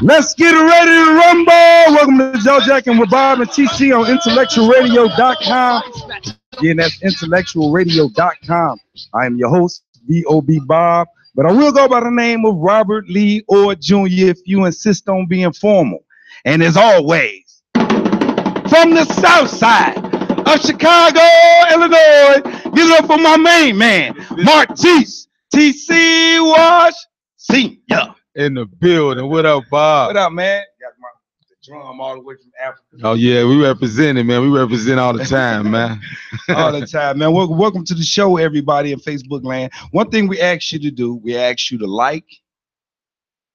Let's get ready to rumble. Welcome to Joe Jack and with Bob and TC on IntellectualRadio.com. Again, that's IntellectualRadio.com. I am your host, B.O.B. Bob, but I will go by the name of Robert Lee Orr Jr. if you insist on being formal. And as always, from the south side of Chicago, Illinois, give it up for my main man, Martise T.C. Wash Sr. In the building. What up, Bob? What up, man? Got the drum all the way from Africa. Oh, yeah, we represent it, man. We represent all the time, man. All the time, man. Welcome to the show, everybody in Facebook land. One thing we ask you to do, we ask you to like.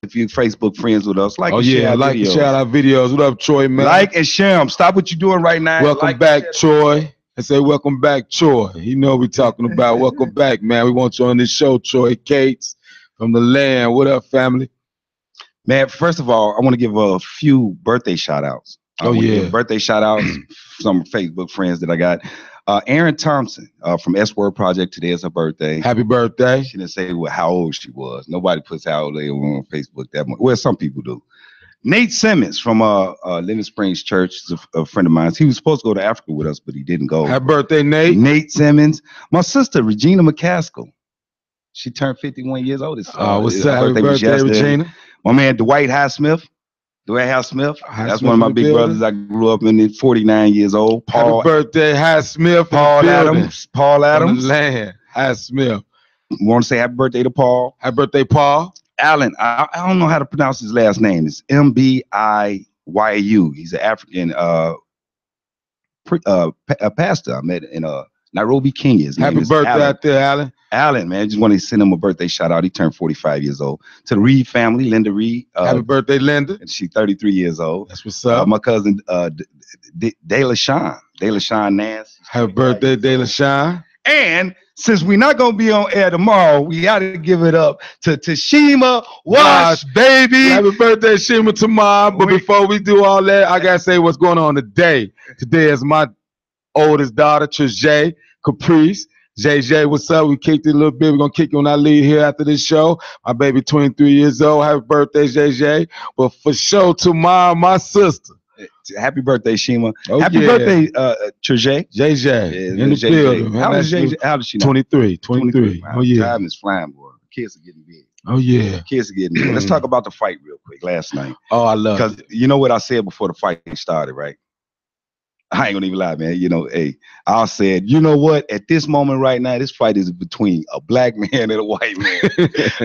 If you're Facebook friends with us, like and share our videos. Share our videos. What up, Troy, man? Like and share them. Stop what you're doing right now. Welcome back, Troy. I say welcome back, Troy. You know what we're talking about. Welcome back, man. We want you on this show, Troy Cates. From the land. What up, family? Man, first of all, I want to give a few birthday shout outs. Birthday shout outs, some Facebook friends that I got. Erin Thompson from S Word Project. Today is her birthday. Happy birthday. She didn't say how old she was. Nobody puts how old they were on Facebook that much. Well, some people do. Nate Simmons from Living Springs Church is a friend of mine. He was supposed to go to Africa with us, but he didn't go. Happy birthday, Nate. Nate Simmons. My sister, Regina McCaskill. She turned 51 years old. What's up? Happy birthday, Regina. My man, Dwight Highsmith. That's one of my big brothers. I grew up in 49 years old. Happy birthday, Highsmith. Paul Adams. Land. Highsmith. Want to say happy birthday to Paul. Happy birthday, Paul. Allen. I don't know how to pronounce his last name. It's Mbiyu. He's an African a pastor I met in Nairobi, Kenya. His Happy birthday out there, Allen. Allen, man, I just want to send him a birthday shout out. He turned 45 years old. To the Reed family, Linda Reed. Happy birthday, Linda. And she's 33 years old. That's what's up. My cousin, DeLaShawn Nance. Happy birthday, DeLaShawn. And since we're not going to be on air tomorrow, we got to give it up to Tashima Wash, baby. Happy birthday, Shima, tomorrow. But before we do all that, I got to say what's going on today. Today is my oldest daughter, Trajay Caprice. JJ, what's up? We kicked it a little bit. We're going to kick you on our lead here after this show. My baby, 23 years old. Happy birthday, JJ. But for sure, tomorrow, my sister. Happy birthday, Shima. Oh, happy birthday, Trajay. JJ. In the building. How old is she now? 23. Wow, oh, yeah. Time is flying, boy. Kids are getting big. Oh, yeah. Kids are getting big. Let's talk about the fight real quick last night. Oh, I love it. Because you know what I said before the fight started, right? I ain't gonna even lie, man. You know, hey, I said, you know what? At this moment right now, this fight is between a black man and a white man.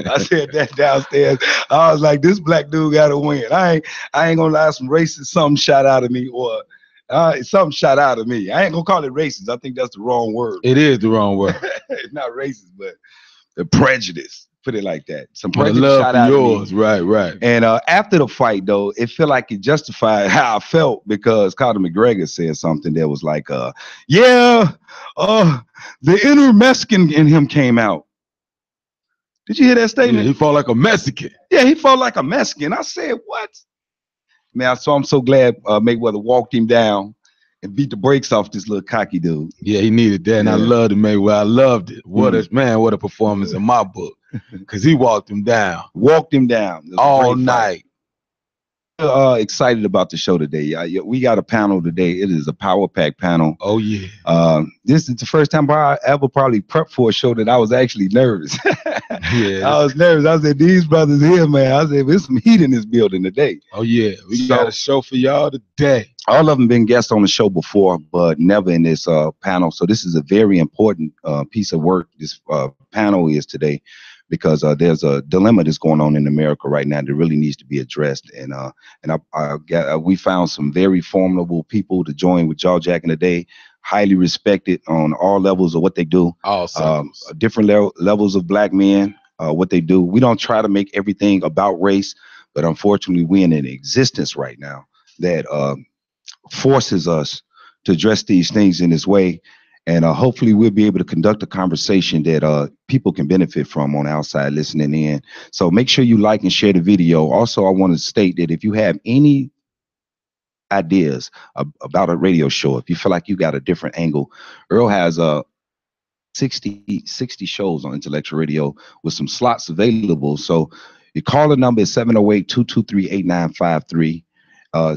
I said that downstairs. I was like, this black dude gotta win. I ain't gonna lie, some racist something shot out of me, or something shot out of me. I ain't gonna call it racist. I think that's the wrong word. It is the wrong word. It's not racist, but the prejudice. Put it like that. Some prejudice love shot for out yours. of me. Right. And after the fight, though, it felt like it justified how I felt because Conor McGregor said something that was like, the inner Mexican in him came out. Did you hear that statement? Yeah, he fought like a Mexican. Yeah, he fought like a Mexican. I said, what? Man, so I'm so glad Mayweather walked him down and beat the brakes off this little cocky dude. Yeah, he needed that, and I loved it, Mayweather. I loved it. What a performance in my book. Because he walked him down. All night. Excited about the show today. We got a panel today. It is a power pack panel. Oh, yeah. This is the first time I ever probably prepped for a show that I was actually nervous. Yeah. I was nervous. I said, these brothers here, man. I said, there's some heat in this building today. Oh, yeah. We got a show for y'all today. All of them been guests on the show before, but never in this panel. So this is a very important piece of work. This panel is today. Because there's a dilemma that's going on in America right now that really needs to be addressed, and we found some very formidable people to join with Jaw Jack in the day, highly respected on all levels of what they do. Awesome. Different levels of black men, what they do. We don't try to make everything about race, but unfortunately, we're in an existence right now that forces us to address these things in this way. And hopefully we'll be able to conduct a conversation that people can benefit from on the outside listening in. So make sure you like and share the video. Also, I want to state that if you have any ideas about a radio show, if you feel like you got a different angle, Earl has 60 shows on Intellectual Radio with some slots available. So your caller number is 708-223-8953.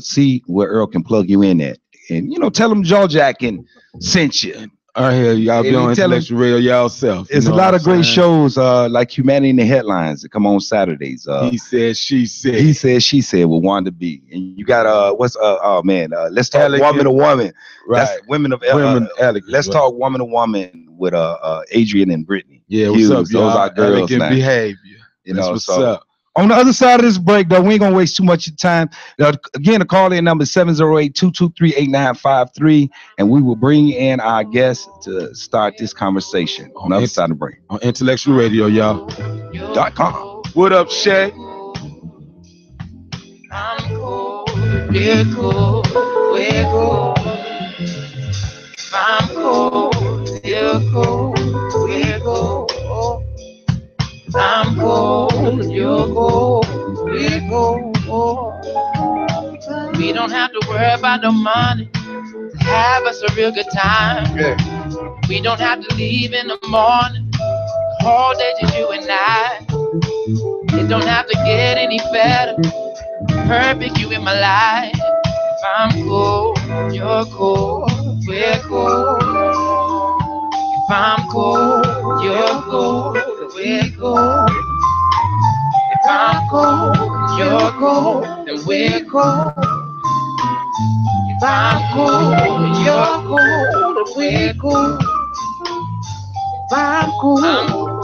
See where Earl can plug you in at. And, you know, tell him Joe Jack and sent you. I hear y'all be on Intellectual Radio y'all self. There's a lot of great shows like Humanity in the Headlines that come on Saturdays. He said, she said. He said, she said with Wanda B. And you got let's talk Elegant. woman to woman. Right. That's women elegant. Let's talk woman to woman with Adrian and Brittany. Yeah, Hughes. what's up, y'all? Those are girls Elegant now. behavior. You know, what's so up. on the other side of this break, though, we ain't gonna waste too much time. Again, the call-in number is 708-223-8953, and we will bring in our guest to start this conversation on the other side of the break. On Intellectual Radio, y'all. .com. What up, Shay? I'm cool, we're cool, we're cool. I'm cool, you're cool, we're cool. I'm cold, you're cold, we're cold. We don't have to worry about no money to have us a real good time. Yeah. We don't have to leave in the morning, the whole day just you and I. It don't have to get any better, perfect you in my life. If I'm cool, you're cool, we're cool. If I'm cool, you're cool, we're cool. If I'm cool, you're cool, then we're cool. If I'm cool, you're cool, then we're cool. If I'm cool,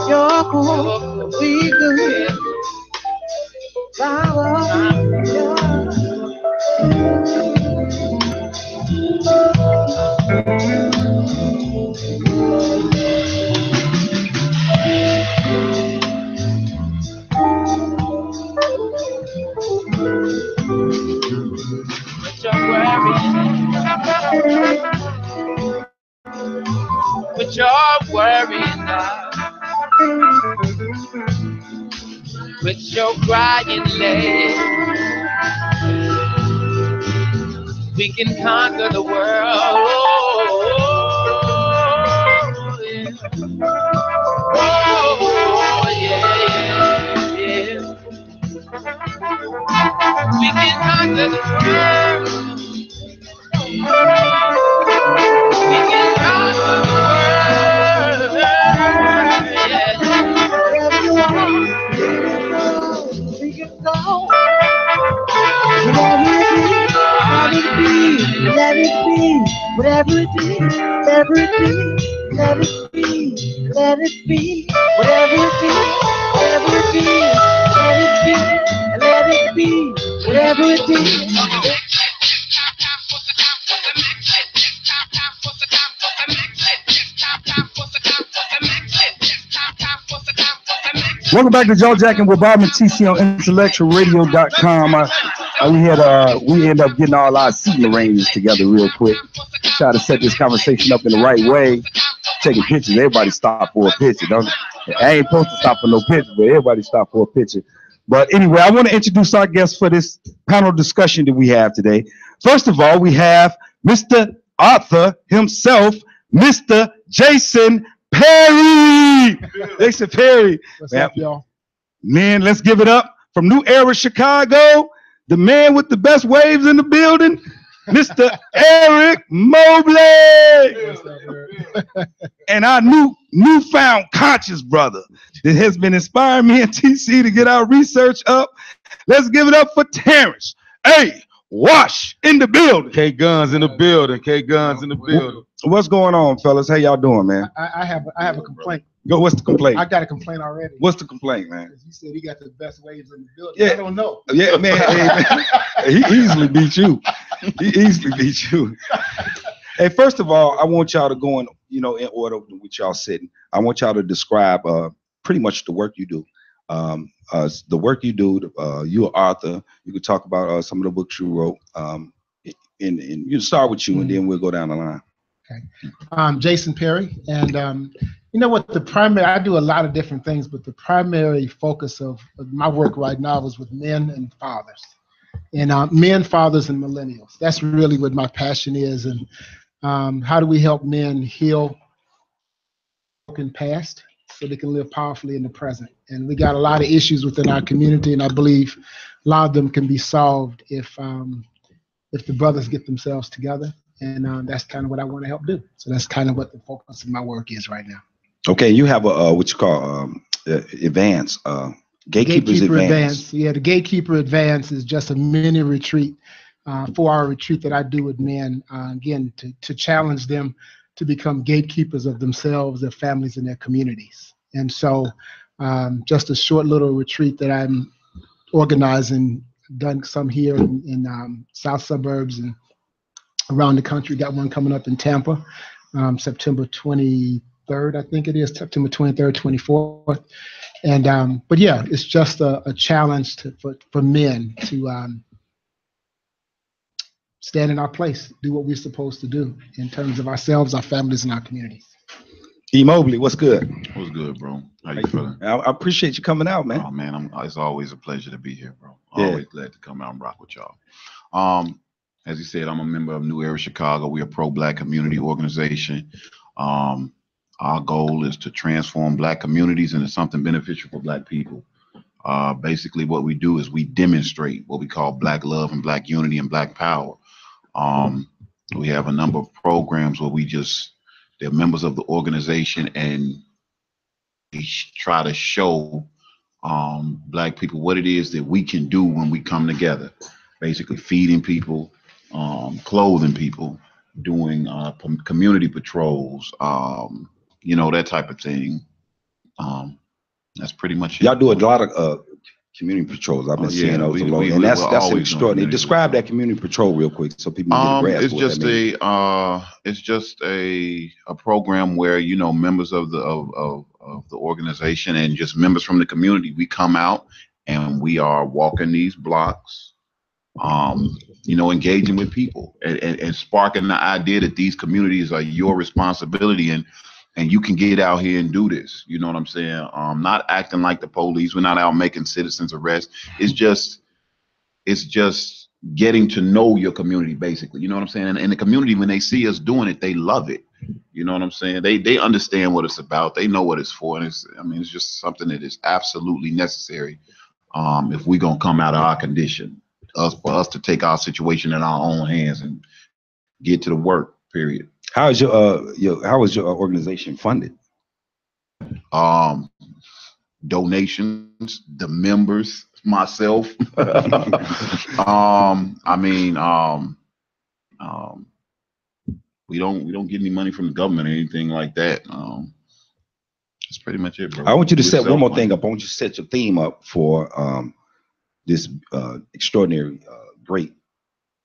you're cool, then we're good. If I'm But you're worrying now. With your crying legs, we can conquer the world. Oh, yeah, yeah. We can conquer the world. We can conquer the world. Yeah. We can go. Let it be, whatever it is, whatever it is, let it be, let it be, whatever it is, whatever it is, let it be, let it be, whatever it is. Welcome back to Joe Jack and with Bob and TC on IntellectualRadio.com. We end up getting all our seating arrangements together real quick. Try to set this conversation up in the right way. Taking pictures, everybody stop for a picture. I ain't supposed to stop for no picture, but everybody stop for a picture. But anyway, I want to introduce our guests for this panel discussion that we have today. First of all, we have Mr. Arthur himself, Mr. Jason Perry. Jason Perry. What's up, y'all? Man, let's give it up from New Era, Chicago. The man with the best waves in the building, Mr. Eric Mobley. And our newfound conscious brother that has been inspiring me and TC to get our research up. Let's give it up for Terrence. Hey, Wash in the building. K Guns in the building. K Guns in the building. What's going on, fellas? How y'all doing, man? I have a complaint. Go. What's the complaint? I got a complaint already. What's the complaint, man? You said he got the best waves in the building. Yeah. I don't know. Yeah, man. Hey, man. He easily beat you. He easily beat you. Hey, first of all, I want y'all to go in order with y'all sitting. I want y'all to describe pretty much the work you do. The work you do. You're Arthur. You could talk about some of the books you wrote. And you start with you, and then we'll go down the line. Okay. Jason Perry, and you know what? I do a lot of different things, but the primary focus of my work right now is with men and fathers, and men, fathers, and millennials. That's really what my passion is, and how do we help men heal broken past so they can live powerfully in the present. And we got a lot of issues within our community, and I believe a lot of them can be solved if the brothers get themselves together. And that's kind of what I want to help do. So that's kind of what the focus of my work is right now. Okay, you have a what you call advance, Gatekeepers Advance. Yeah, the Gatekeeper Advance is just a mini retreat, 4-hour retreat that I do with men, again, to challenge them to become gatekeepers of themselves, their families, and their communities. And so just a short little retreat that I'm organizing, done some here in south suburbs and around the country. Got one coming up in Tampa, September 23rd, I think it is, September 23rd, 24th. And but yeah, it's just a challenge for men to stand in our place, do what we're supposed to do in terms of ourselves, our families, and our communities. E. Mobley, what's good? What's good, bro? How you feeling? I appreciate you coming out, man. Oh man, it's always a pleasure to be here, bro. Yeah. Always glad to come out and rock with y'all. As you said, I'm a member of New Era Chicago. We're a pro-Black community organization. Our goal is to transform Black communities into something beneficial for Black people. Basically, what we do is we demonstrate what we call Black love and Black unity and Black power. We have a number of programs where they're members of the organization, and we try to show Black people what it is that we can do when we come together. Basically, feeding people, clothing people, doing community patrols, that type of thing. That's pretty much it. Y'all do a lot of community patrols. I've been seeing those along, and that's extraordinary. Describe that community patrol real quick so people can get a grasp. It's just a program where members of the organization and just members from the community, we come out and we are walking these blocks, engaging with people and sparking the idea that these communities are your responsibility and you can get out here and do this. You know what I'm saying? Not acting like the police. We're not out making citizens arrest. It's just getting to know your community, basically. You know what I'm saying? And the community, when they see us doing it, they love it. You know what I'm saying? They understand what it's about. They know what it's for. And it's just something that is absolutely necessary if we're going to come out of our condition, for us to take our situation in our own hands and get to the work, period. How is your organization funded? Donations, the members, myself. We don't get any money from the government or anything like that. That's pretty much it, bro. I want you to set one more thing up. I want you to set your theme up for this extraordinary, great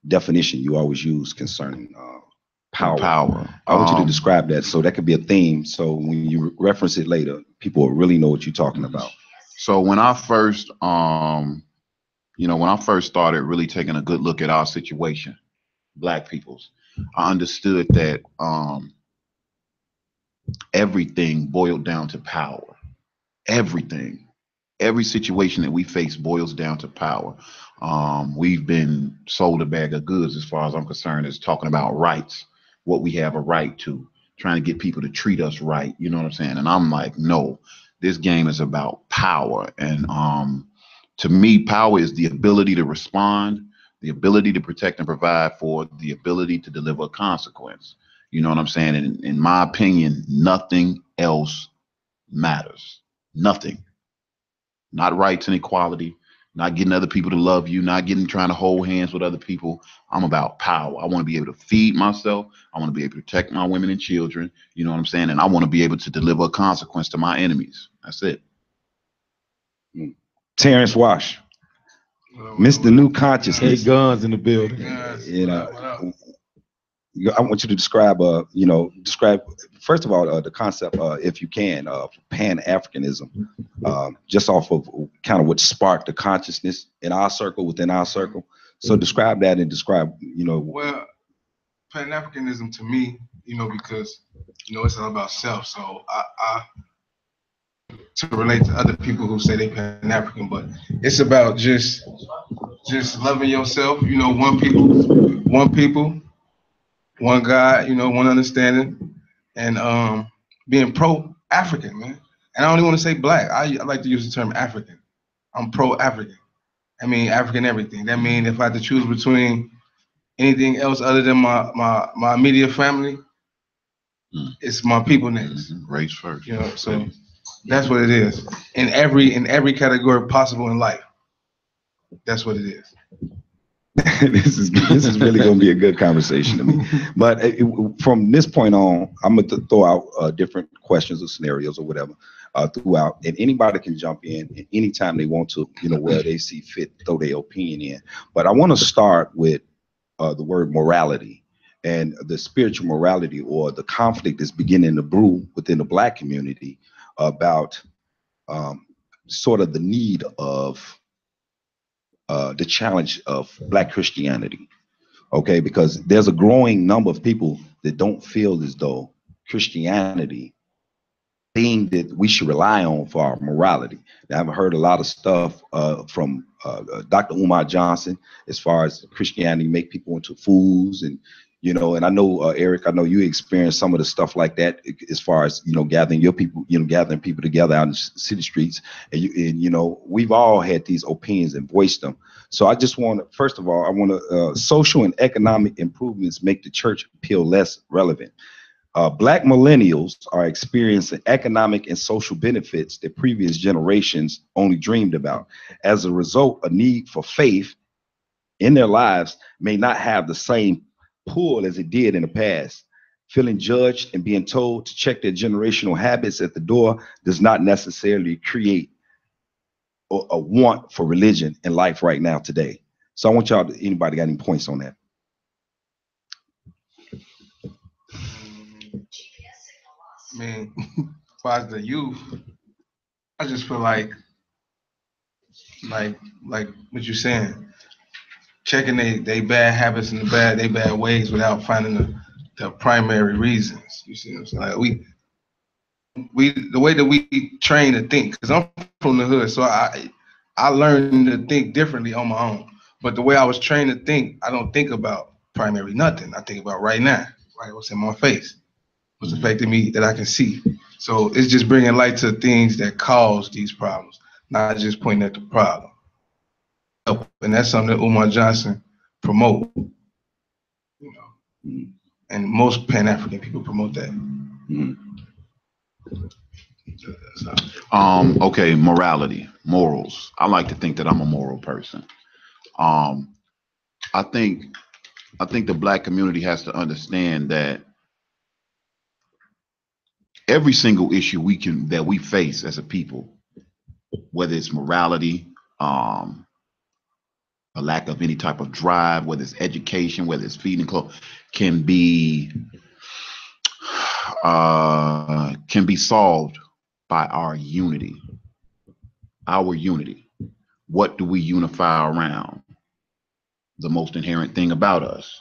definition you always use concerning power. I want you to describe that, so that could be a theme. So when you reference it later, people will really know what you're talking about. So when I first, started really taking a good look at our situation, Black people's, I understood that everything boiled down to power. Everything. Every situation that we face boils down to power. We've been sold a bag of goods, as far as I'm concerned, is talking about rights, what we have a right to, trying to get people to treat us right. You know what I'm saying? And I'm like, no, this game is about power. And to me, power is the ability to respond, the ability to protect and provide for, the ability to deliver a consequence. You know what I'm saying? And in my opinion, nothing else matters. Nothing. Not rights and equality, not getting other people to love you, not trying to hold hands with other people. I'm about power. I want to be able to feed myself. I want to be able to protect my women and children. You know what I'm saying? And I want to be able to deliver a consequence to my enemies. That's it. Terrence Wash, Mr. New Consciousness. Hey, guns in the building. I want you to describe, first of all, the concept, if you can, of Pan-Africanism, just off of kind of what sparked the consciousness in our circle, within our circle. So describe that and describe, Well, Pan-Africanism to me, because, it's all about self. So I to relate to other people who say they Pan-African, but it's about just loving yourself, one people, one God, one understanding, and being pro African, man. And I don't even want to say black. I like to use the term African. I'm pro-African. I mean African everything. That means if I had to choose between anything else other than my immediate family, it's my people next. Race first. You know, so that's what it is. In every category possible in life. That's what it is. This is really going to be a good conversation to me. But from this point on, I'm going to throw out different questions or scenarios or whatever throughout, and anybody can jump in anytime they want to, where they see fit, throw their opinion in. But I want to start with the word morality and the spiritual morality, or the conflict that's beginning to brew within the Black community about sort of the need of the challenge of Black Christianity. Okay, because there's a growing number of people that don't feel as though Christianity thing that we should rely on for our morality. Now, I've heard a lot of stuff from Dr. Umar Johnson as far as Christianity make people into fools, and and I know Eric, I know you experienced some of the stuff like that as far as gathering your people, gathering people together out in city streets, and we've all had these opinions and voiced them. So I just want to, first of all, I want to social and economic improvements make the church appeal less relevant. Black millennials are experiencing economic and social benefits that previous generations only dreamed about. As a result, a need for faith in their lives may not have the same pull as it did in the past. Feeling judged and being told to check their generational habits at the door does not necessarily create a want for religion in life right now today. So I want y'all to, anybody got any points on that? Man, as far as the youth, I just feel like what you're saying, checking they bad habits and they bad ways without finding the primary reasons. You see what I'm saying? Like we the way that we train to think, because I'm from the hood, so I learned to think differently on my own. But the way I was trained to think, I don't think about primary nothing. I think about right now, right? What's in my face, what's affecting me that I can see. So it's just bringing light to things that cause these problems, not just pointing at the problem. And that's something that Umar Johnson promote, and most Pan-African people promote that. Okay, morality, morals. I like to think that I'm a moral person. I think the Black community has to understand that every single issue that we face as a people, whether it's morality, a lack of any type of drive, whether it's education, whether it's feeding clothes, can be solved by our unity. Our unity. What do we unify around? The most inherent thing about us,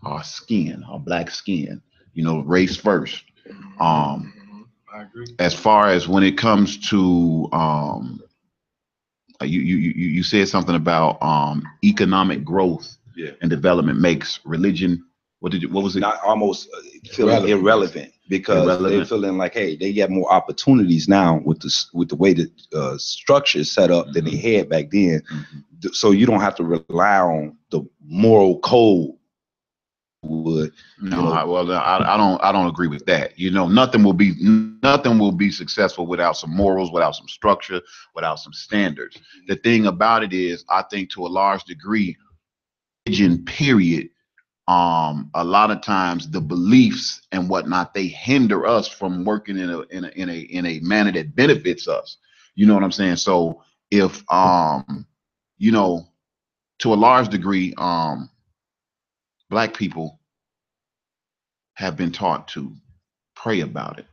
our skin, our Black skin. Race first. I agree. As far as when it comes to you said something about economic growth and development makes religion. What was it? Not almost feeling irrelevant because they're feeling like, hey, they get more opportunities now with the way the structure is set up than they had back then. So you don't have to rely on the moral code. I don't agree with that. Nothing will be successful without some morals, without some structure, without some standards. The thing about it is, I think to a large degree, religion, period, a lot of times the beliefs and whatnot, they hinder us from working in a manner that benefits us. You know what I'm saying? So if to a large degree, Black people have been taught to pray about it.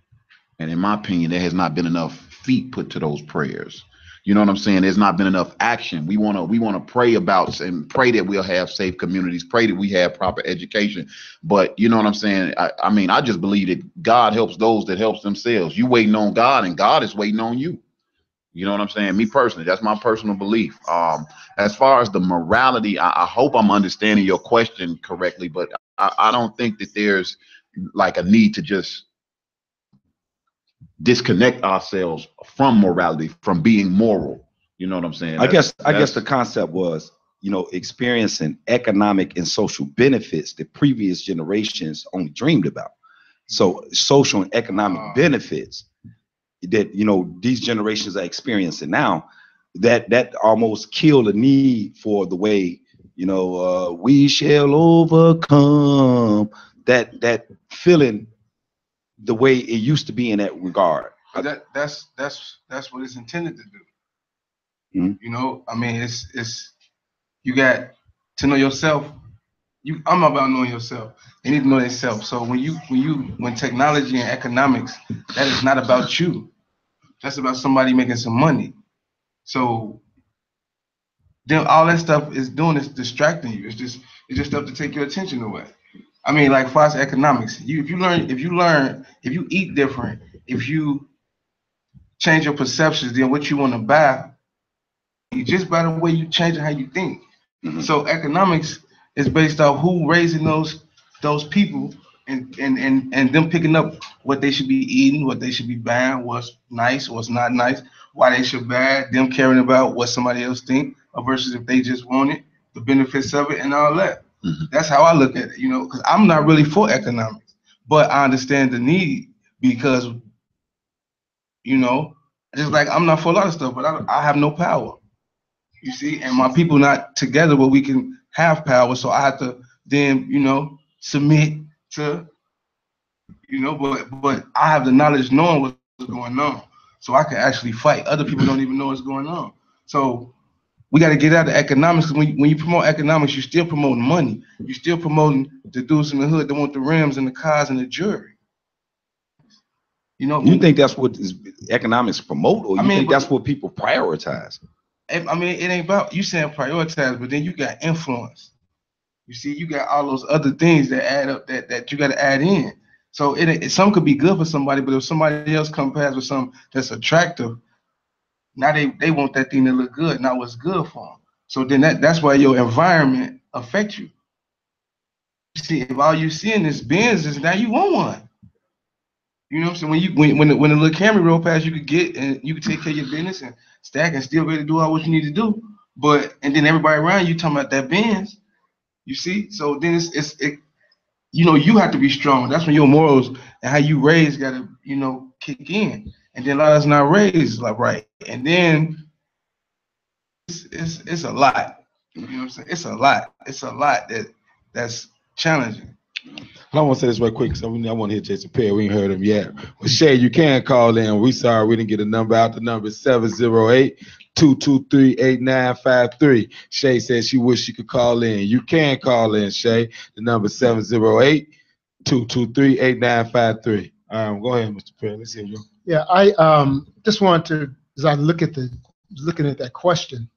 And in my opinion, there has not been enough feet put to those prayers. You know what I'm saying? There's not been enough action. We want to pray about and pray that we'll have safe communities, pray that we have proper education. But you know what I'm saying? I just believe that God helps those that helps themselves. You waiting on God and God is waiting on you. You know what I'm saying? Me personally, that's my personal belief. As far as the morality, I hope I'm understanding your question correctly, but I don't think that there's like a need to just disconnect ourselves from morality, from being moral. You know what I'm saying? I guess the concept was, you know, experiencing economic and social benefits that previous generations only dreamed about. So social and economic benefits that, you know, these generations are experiencing now, that almost kill the need for the way, you know, we shall overcome, that feeling the way it used to be in that regard. But that's what it's intended to do. Mm-hmm. You know, I mean, it's you got to know yourself. I'm about knowing yourself. You need to know yourself. So when technology and economics, that is not about you. That's about somebody making some money. So then all that stuff is doing is distracting you. It's just stuff to take your attention away. I mean, like far as economics, if you eat different, if you change your perceptions, then what you want to buy, just by the way you change how you think. Mm-hmm. So economics is based off who raising those people and them picking up what they should be eating, what they should be buying, what's nice, what's not nice, why they should buy it, them caring about what somebody else think versus if they just want it, the benefits of it and all that. Mm-hmm. That's how I look at it, you know, because I'm not really for economics, but I understand the need because, you know, just like I'm not for a lot of stuff, but I have no power. You see, and my people not together where we can have power. So I have to then, you know, submit to, you know, but I have the knowledge knowing what's going on. So I can actually fight. Other people don't even know what's going on. So we got to get out of economics. When you promote economics, you're still promoting money. You're still promoting the dudes in the hood that want the rims and the cars and the jewelry. You know, you think that's what economics promote, or you think that's what people prioritize? I mean, it ain't about you saying prioritize, but then you got influence. You see, you got all those other things that add up that you got to add in. So some could be good for somebody, but if somebody else comes past with something that's attractive, now they want that thing to look good, not what's good for them. So then that's why your environment affects you. You see, if all you seeing is Benzes, now you want one. You know what I'm saying? When the little Camry roll past, you could get and you could take care of your business and stack and still ready to do all what you need to do. And then everybody around you talking about that Benz. You see? So then it you know, you have to be strong. That's when your morals and how you raise gotta, you know, kick in. And then a lot of us not raised like right. And then it's a lot. You know what I'm saying? It's a lot. It's a lot that's challenging. I want to say this real quick because I want to hear Jason Perry. We ain't heard him yet. But Shay, you can call in. We sorry we didn't get a number out. The number is 708-223-8953. Shay says she wish she could call in. You can call in, Shay. The number is 708-223-8953. Go ahead, Mr. Perry. Let's hear you. Yeah, I just wanted to, as I looking at that question,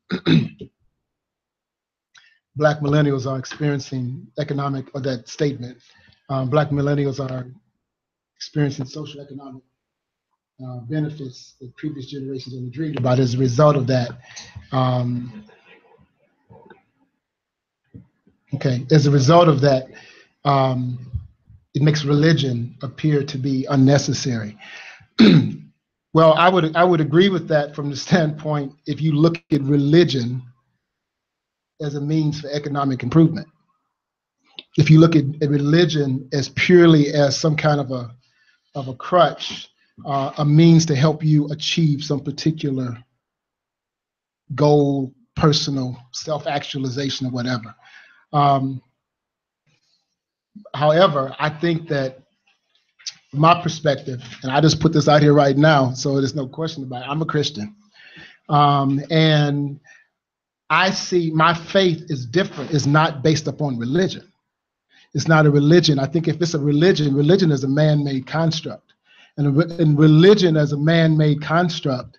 Black millennials are experiencing economic, or that statement, Black millennials are experiencing social economic benefits that previous generations only dreamed about. As a result of that, it makes religion appear to be unnecessary. Well, I would agree with that from the standpoint, if you look at religion as a means for economic improvement. If you look at religion as purely as some kind of a crutch, a means to help you achieve some particular goal, personal self-actualization or whatever. However, I think that from my perspective, and I just put this out here right now, so there's no question about it, I'm a Christian. And I see my faith is different. It's not based upon religion. It's not a religion. I think if it's a religion, religion is a man-made construct. And religion as a man-made construct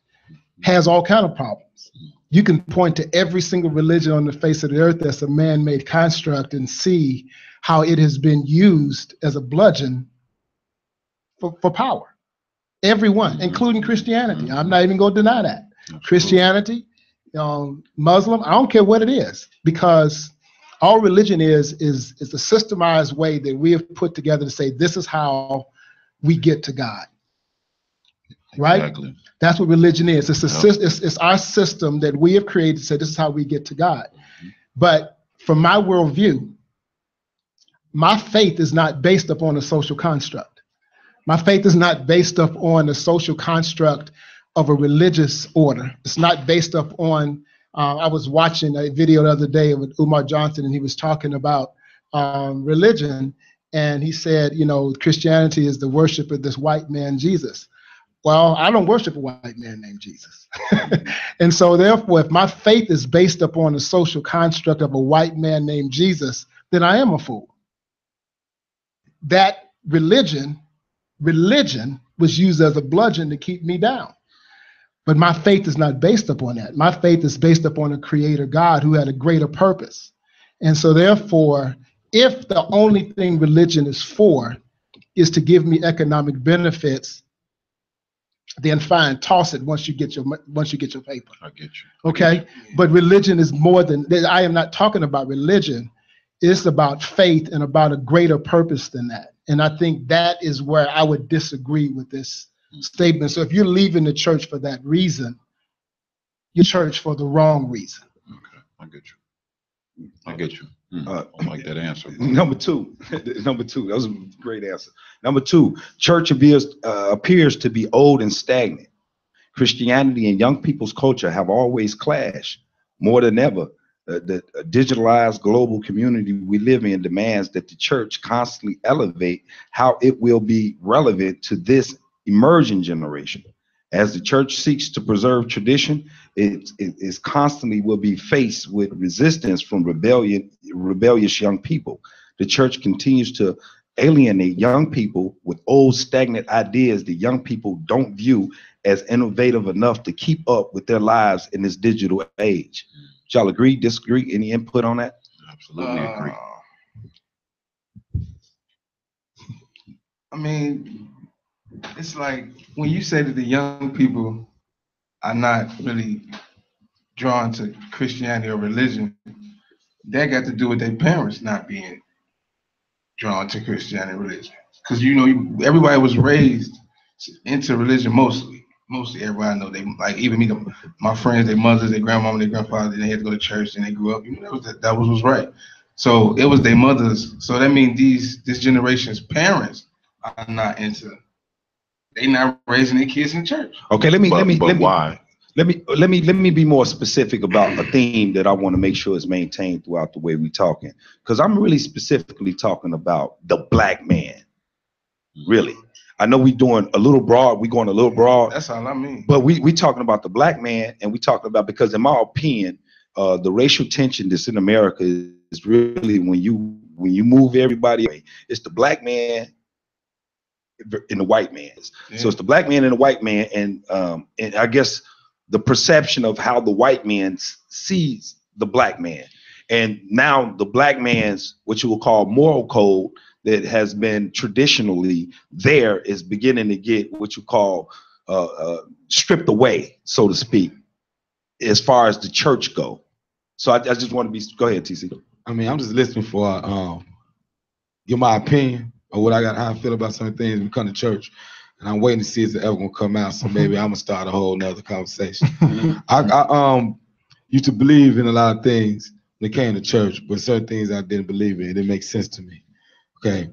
has all kinds of problems. You can point to every single religion on the face of the earth that's a man-made construct and see how it has been used as a bludgeon for power. Everyone, including Christianity. I'm not even going to deny that. Christianity, Muslim, I don't care what it is, because all religion is a systemized way that we have put together to say this is how we get to God. right? Exactly. That's what religion is. It's a Yep. it's our system that we have created to say this is how we get to God. But from my worldview, my faith is not based upon a social construct. My faith is not based upon a social construct of a religious order. It's not based upon, I was watching a video the other day with Umar Johnson, and he was talking about religion. And he said, you know, Christianity is the worship of this white man, Jesus. Well, I don't worship a white man named Jesus. And so therefore, if my faith is based upon a social construct of a white man named Jesus, then I am a fool. That religion was used as a bludgeon to keep me down. But my faith is not based upon that. My faith is based upon a creator God who had a greater purpose. And so therefore, if the only thing religion is for is to give me economic benefits, then fine, toss it once you get your paper. I get you. Okay? But religion is more than, I am not talking about religion. It's about faith and about a greater purpose than that. And I think that is where I would disagree with this statement. So if you're leaving the church for that reason, you're church for the wrong reason. Okay, I get you. I get you. I like that answer. Number two, that was a great answer. Number two, church appears to be old and stagnant. Christianity and young people's culture have always clashed. More than ever, the digitalized global community we live in demands that the church constantly elevate how it will be relevant to this emerging generation. As the church seeks to preserve tradition, it is constantly will be faced with resistance from rebellious young people. The church continues to alienate young people with old stagnant ideas that young people don't view as innovative enough to keep up with their lives in this digital age. Y'all agree, disagree? Any input on that? Absolutely agree. I mean, it's like when you say that the young people are not really drawn to Christianity or religion, that got to do with their parents not being drawn to Christianity and religion. Because, you know, everybody was raised into religion mostly. Mostly everybody I know, they like, even me, my friends, their mothers, their grandmama, their grandfather, they had to go to church and they grew up, you know, that was right. So it was their mothers. So that means this generation's parents are not into, they not raising their kids in church. Okay, let me why? Let me be more specific about a theme that I want to make sure is maintained throughout the way we're talking. Because I'm really specifically talking about the black man. Really. I know we're doing a little broad, we're going a little broad. That's all I mean. But we talking about the black man, and we talking about, because in my opinion, the racial tension that's in America is really when you move everybody away. It's the black man and the white man. Yeah. So it's the black man and the white man, and I guess the perception of how the white man sees the black man. And now the black man's, what you will call moral code, that has been traditionally there, is beginning to get what you call stripped away, so to speak, as far as the church go. So I just want to be, go ahead, TC. I mean, I'm just listening for give my opinion of what how I feel about some things when we come to church. And I'm waiting to see if it's ever gonna come out. So maybe I'm gonna start a whole nother conversation. I used to believe in a lot of things when it came to church, but certain things I didn't believe in. It didn't make sense to me. Okay.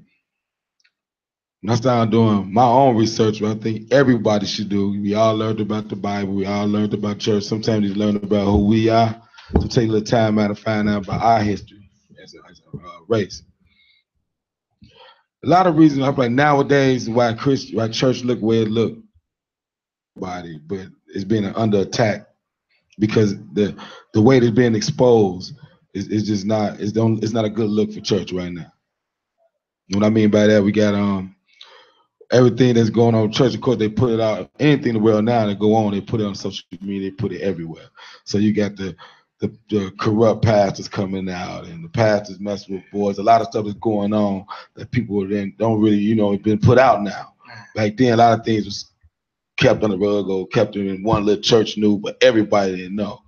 When I started doing my own research, what I think everybody should do, we all learned about the Bible, we all learned about church. Sometimes we learn about who we are. So take a little time out to find out about our history as a race. A lot of reasons I'm like nowadays why church look where it look, but it's being under attack because the way it's being exposed is just not, it's not a good look for church right now. What I mean by that, we got everything that's going on in church. Of course, they put it out. Anything in the world now that go on, they put it on social media. They put it everywhere. So you got the corrupt pastors coming out, and the pastors messing with boys. A lot of stuff is going on that people then don't really, it's been put out now. Back then, a lot of things was kept on the rug or kept in one little church knew, but everybody didn't know.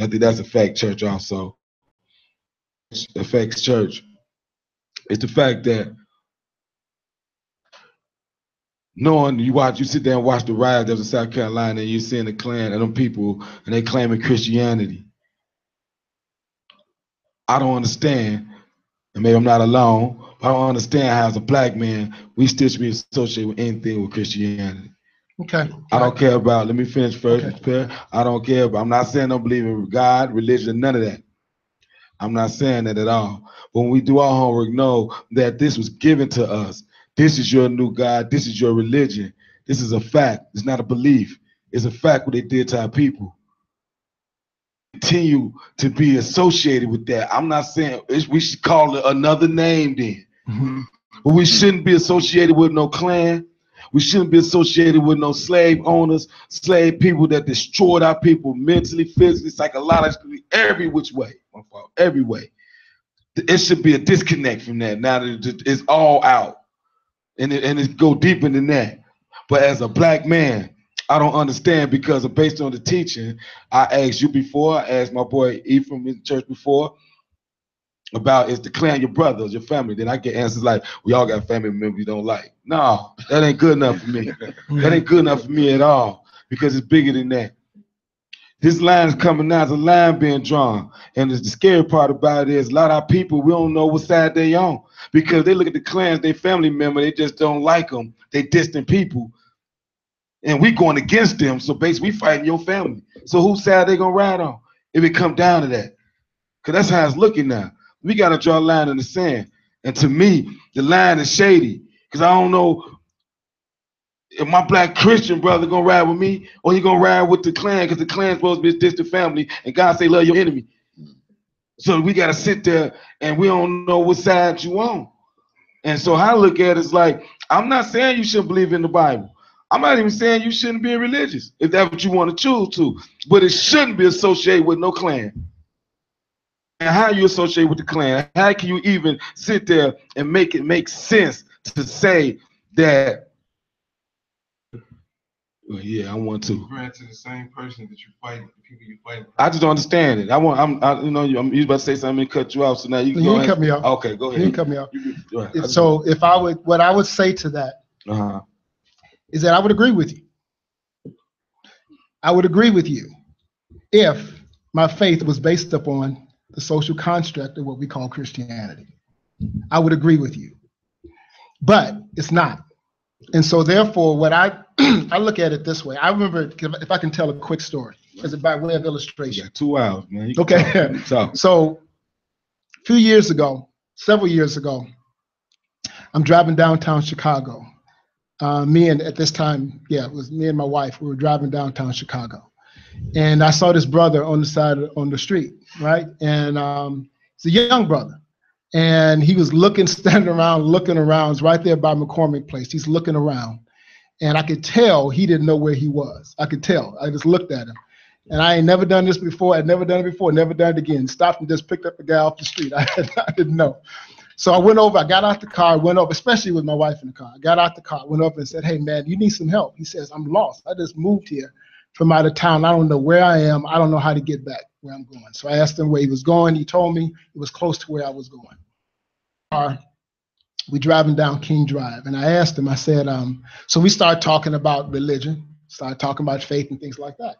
I think that's affect church also. Affects church. It's the fact that knowing you sit there and watch the riots of South Carolina, and you're seeing the Klan and them people, and they claiming Christianity. I don't understand, and maybe I'm not alone, but I don't understand how as a black man, we still should be associated with anything with Christianity. Okay. I don't care about, let me finish first. Okay. I don't care about, I'm not saying I don't believe in God, religion, none of that. I'm not saying that at all. But when we do our homework, know that this was given to us. This is your new God. This is your religion. This is a fact. It's not a belief. It's a fact what they did to our people. Continue to be associated with that. I'm not saying we should call it another name then. Mm-hmm. But we shouldn't be associated with no Klan. We shouldn't be associated with no slave owners, slave people that destroyed our people mentally, physically, psychologically, every which way. Every way. It should be a disconnect from that. Now that it's all out. And it go deeper than that. But as a black man, I don't understand, because based on the teaching, I asked you before, I asked my boy Ephraim in church before, about is the Klan your brothers, your family? Then I get answers like, we all got family members you don't like. No, that ain't good enough for me. That ain't good enough for me at all, because it's bigger than that. This line is coming now, it's a line being drawn. And the scary part about it is a lot of our people, we don't know what side they on, because they look at the Klans, they family member, they just don't like them. They distant people. And we going against them, so basically we fighting your family. So whose side they gonna ride on if it come down to that? Because that's how it's looking now. We gotta draw a line in the sand. And to me, the line is shady, because I don't know if my black Christian brother gonna ride with me or he gonna ride with the Klan, because the Klan's supposed to be a distant family, and God say love your enemy. So we gotta sit there and we don't know what side you on. And so how I look at it is like, I'm not saying you shouldn't believe in the Bible. I'm not even saying you shouldn't be religious, if that's what you want to choose to, but it shouldn't be associated with no Klan. And how you associate with the Klan? How can you even sit there and make it make sense to say that? Well, yeah, I want to. Referring to the same person that you fight, the people you fight. I just don't understand it. You was about to say something and cut you off, so now you can cut me off. Okay, go ahead. You can cut me off. Go ahead. So what I would say to that is that I would agree with you. I would agree with you if my faith was based upon the social construct of what we call Christianity. I would agree with you, but it's not. And so therefore, what I look at it this way. I remember, if I can tell a quick story, as by way of illustration. Yeah, 2 hours, man. Okay. So a few years ago, several years ago, I'm driving downtown Chicago. At this time, it was me and my wife. We were driving downtown Chicago, and I saw this brother on the street, right? And it's a young brother, and he was standing around, looking around. It's right there by McCormick Place. He's looking around, and I could tell he didn't know where he was. I could tell. I just looked at him, and I ain't never done this before. I'd never done it before. Never done it again. Stopped and just picked up a guy off the street. I didn't know. So I went over, I got out the car, went over, especially with my wife in the car. I got out the car, went over and said, hey man, you need some help. He says, I'm lost. I just moved here from out of town. I don't know where I am. I don't know how to get back where I'm going. So I asked him where he was going. He told me it was close to where I was going. We driving down King Drive, and I asked him, I said, so we started talking about religion, started talking about faith and things like that.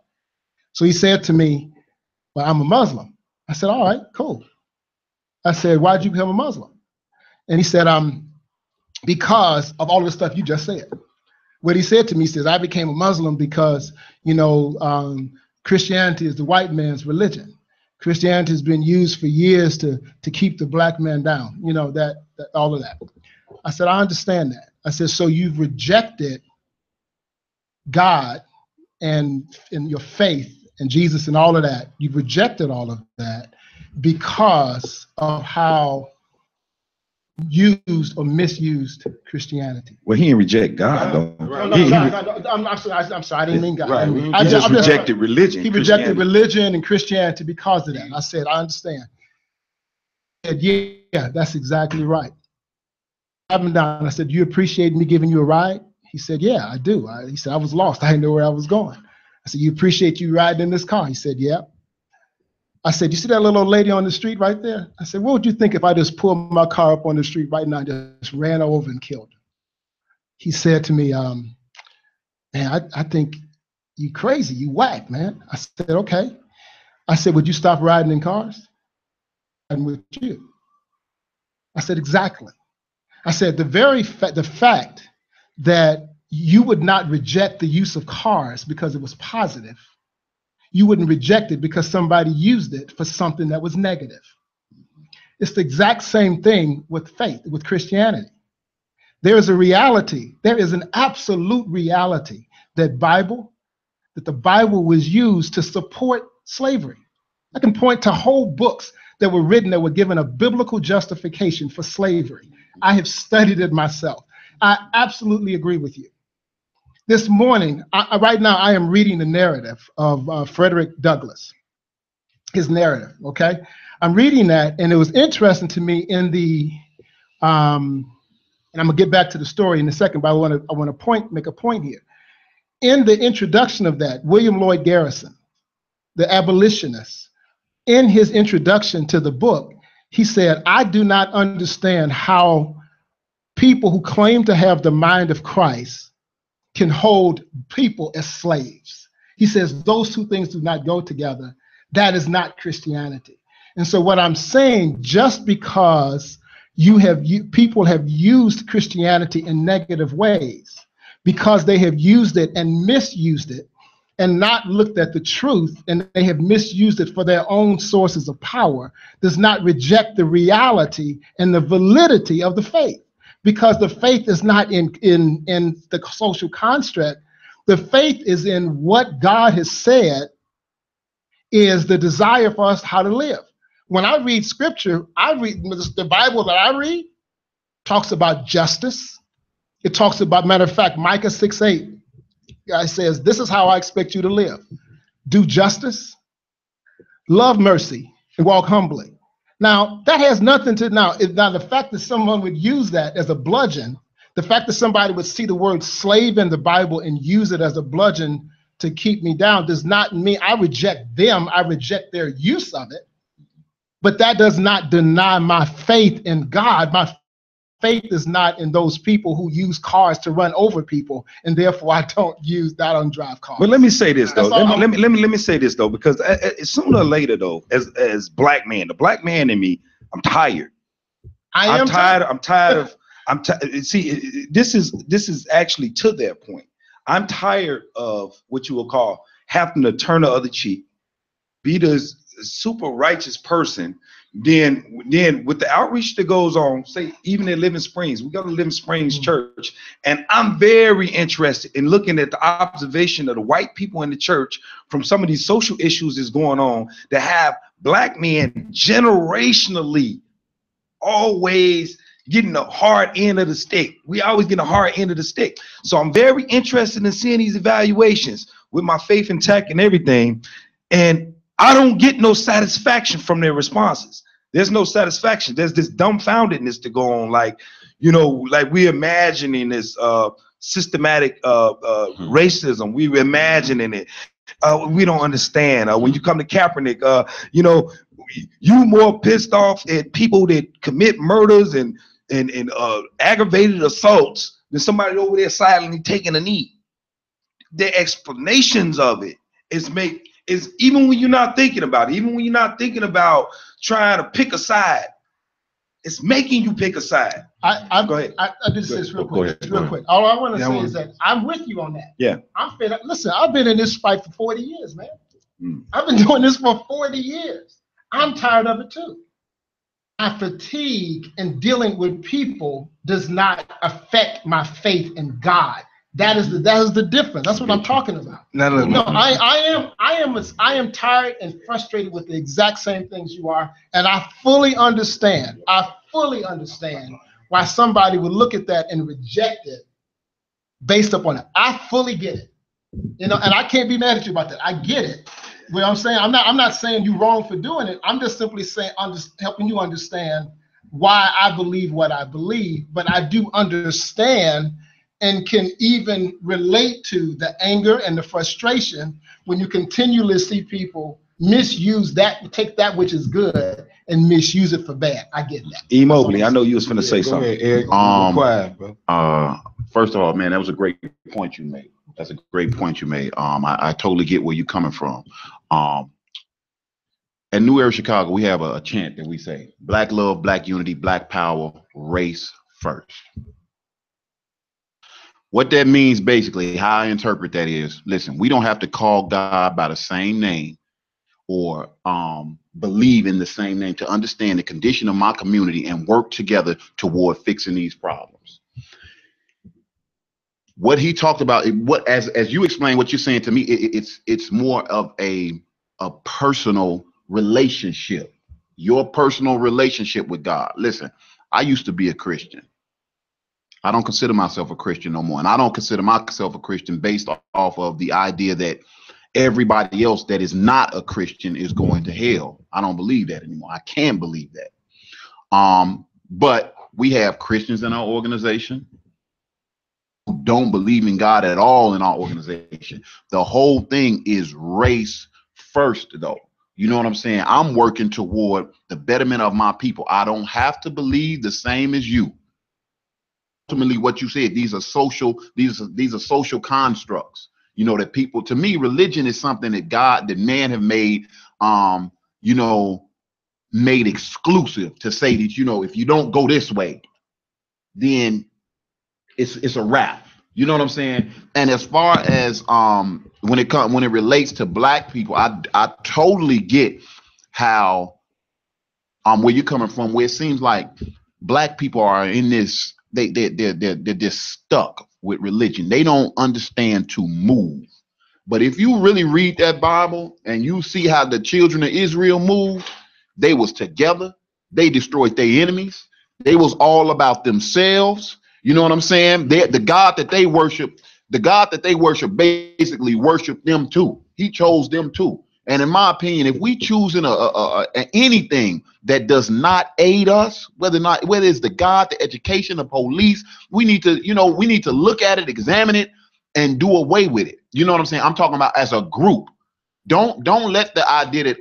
So he said to me, well, I'm a Muslim. I said, all right, cool. I said, why'd you become a Muslim? And he said, because of all of the stuff you just said. What he said to me, he says, I became a Muslim because, Christianity is the white man's religion. Christianity has been used for years to keep the black man down, that all of that. I said, I understand that. I said, so you've rejected God and your faith and Jesus and all of that. You've rejected all of that because of how used or misused Christianity. Well, he didn't reject God, though. I'm sorry, I didn't mean God. Right. He just rejected religion. He rejected religion and Christianity because of that. I said, I understand. He said, yeah, that's exactly right. I said, do you appreciate me giving you a ride? He said, yeah, I do. He said, I was lost. I didn't know where I was going. I said, you appreciate you riding in this car? He said, yeah. I said, you see that little old lady on the street right there? I said, what would you think if I just pulled my car up on the street right now and just ran over and killed her? he said to me, man, I think you crazy, you whack, man. I said, okay. I said, would you stop riding in cars? And with you. I said, exactly. I said, the fact that you would not reject the use of cars because it was positive, you wouldn't reject it because somebody used it for something that was negative. It's the exact same thing with faith, with Christianity. There is a reality, there is an absolute reality that the Bible was used to support slavery. I can point to whole books that were written that were given a biblical justification for slavery. I have studied it myself. I absolutely agree with you. This morning, right now, I am reading the narrative of Frederick Douglass, his narrative, okay? I'm reading that, and it was interesting to me in the, and I'm gonna get back to the story in a second, but I want to make a point here. In the introduction of that, William Lloyd Garrison, the abolitionist, in his introduction to the book, he said, I do not understand how people who claim to have the mind of Christ can hold people as slaves. He says those two things do not go together. That is not Christianity. And so what I'm saying, just because people have used Christianity in negative ways, because they have used it and misused it and not looked at the truth, and they have misused it for their own sources of power, does not reject the reality and the validity of the faith. Because the faith is not in the social construct. The faith is in what God has said is the desire for us how to live. When I read scripture, the Bible that I read talks about justice. It talks about, matter of fact, Micah 6:8, God says, this is how I expect you to live. Do justice, love mercy, and walk humbly. Now, that has nothing to, now the fact that someone would use that as a bludgeon, the fact that somebody would see the word slave in the Bible and use it as a bludgeon to keep me down does not mean I reject them, I reject their use of it. But that does not deny my faith in God. My faith is not in those people who use cars to run over people, and therefore I don't drive cars. But let me say this though. Let me say this though, because sooner or later though, as black man, the black man in me, I'm tired. I'm tired. See, this is actually to their point. I'm tired of what you will call having to turn the other cheek, be the super righteous person. Then with the outreach that goes on, say even in Living Springs, we go to Living Springs Church, and I'm very interested in looking at the observation of the white people in the church from some of these social issues that's going on, that have black men generationally always getting the hard end of the stick. We always get a hard end of the stick. So I'm very interested in seeing these evaluations with my faith intact and everything, and I don't get no satisfaction from their responses. There's no satisfaction. There's this dumbfoundedness to go on, like, you know, like we're imagining this systematic racism. We're imagining it. We don't understand. When you come to Kaepernick, you know, you more pissed off at people that commit murders and aggravated assaults than somebody over there silently taking a knee. The explanations of it is even when you're not thinking about it, even when you're not thinking about trying to pick a side, it's making you pick a side. Go ahead. I just say this real quick. All I want to say is that I'm with you on that. Yeah. I'm fed up. Listen, I've been in this fight for 40 years, man. I've been doing this for 40 years. I'm tired of it too. My fatigue in dealing with people does not affect my faith in God. That is the difference. That's what I'm talking about. No, I am tired and frustrated with the exact same things you are, and I fully understand. Why somebody would look at that and reject it based upon it. I fully get it. You know, and I can't be mad at you about that. I get it. What I'm saying, I'm not saying you're wrong for doing it. I'm just simply saying, I'm just helping you understand why I believe what I believe. But I do understand and can even relate to the anger and the frustration when you continually see people misuse that, take that which is good and misuse it for bad. I get that. E. Mobley, I know you was finna say Go something. ahead, Eric. Be quiet, bro. First of all, man, that was a great point you made. That's a great point you made. I totally get where you're coming from. At New Era Chicago, we have a chant that we say: Black love, Black unity, Black power, race first. What that means, basically, how I interpret that is, listen, we don't have to call God by the same name or believe in the same name to understand the condition of my community and work together toward fixing these problems. What he talked about, as you explain what you're saying to me, it's more of a personal relationship, your personal relationship with God. Listen, I used to be a Christian. I don't consider myself a Christian no more. And I don't consider myself a Christian based off of the idea that everybody else that is not a Christian is going to hell. I don't believe that anymore. I can't believe that. But we have Christians in our organization who don't believe in God at all in our organization. The whole thing is race first, though. You know what I'm saying? I'm working toward the betterment of my people. I don't have to believe the same as you. Ultimately, what you said, these are social constructs. You know, that people, to me, religion is something that man have made, made exclusive to say that, if you don't go this way, then it's a wrap. You know what I'm saying? And as far as when it relates to Black people, I totally get how where you're coming from, where it seems like Black people are in this, they're just stuck with religion. They don't understand to move. But if you really read that Bible and you see how the children of Israel moved, they was together. They destroyed their enemies. They was all about themselves. You know what I'm saying? The God that they worship basically worshiped them too. He chose them too. And in my opinion, if we choosing anything that does not aid us, whether it's the God, the education, the police, we need to look at it, examine it, and do away with it. You know what I'm saying? I'm talking about as a group. Don't let the idea that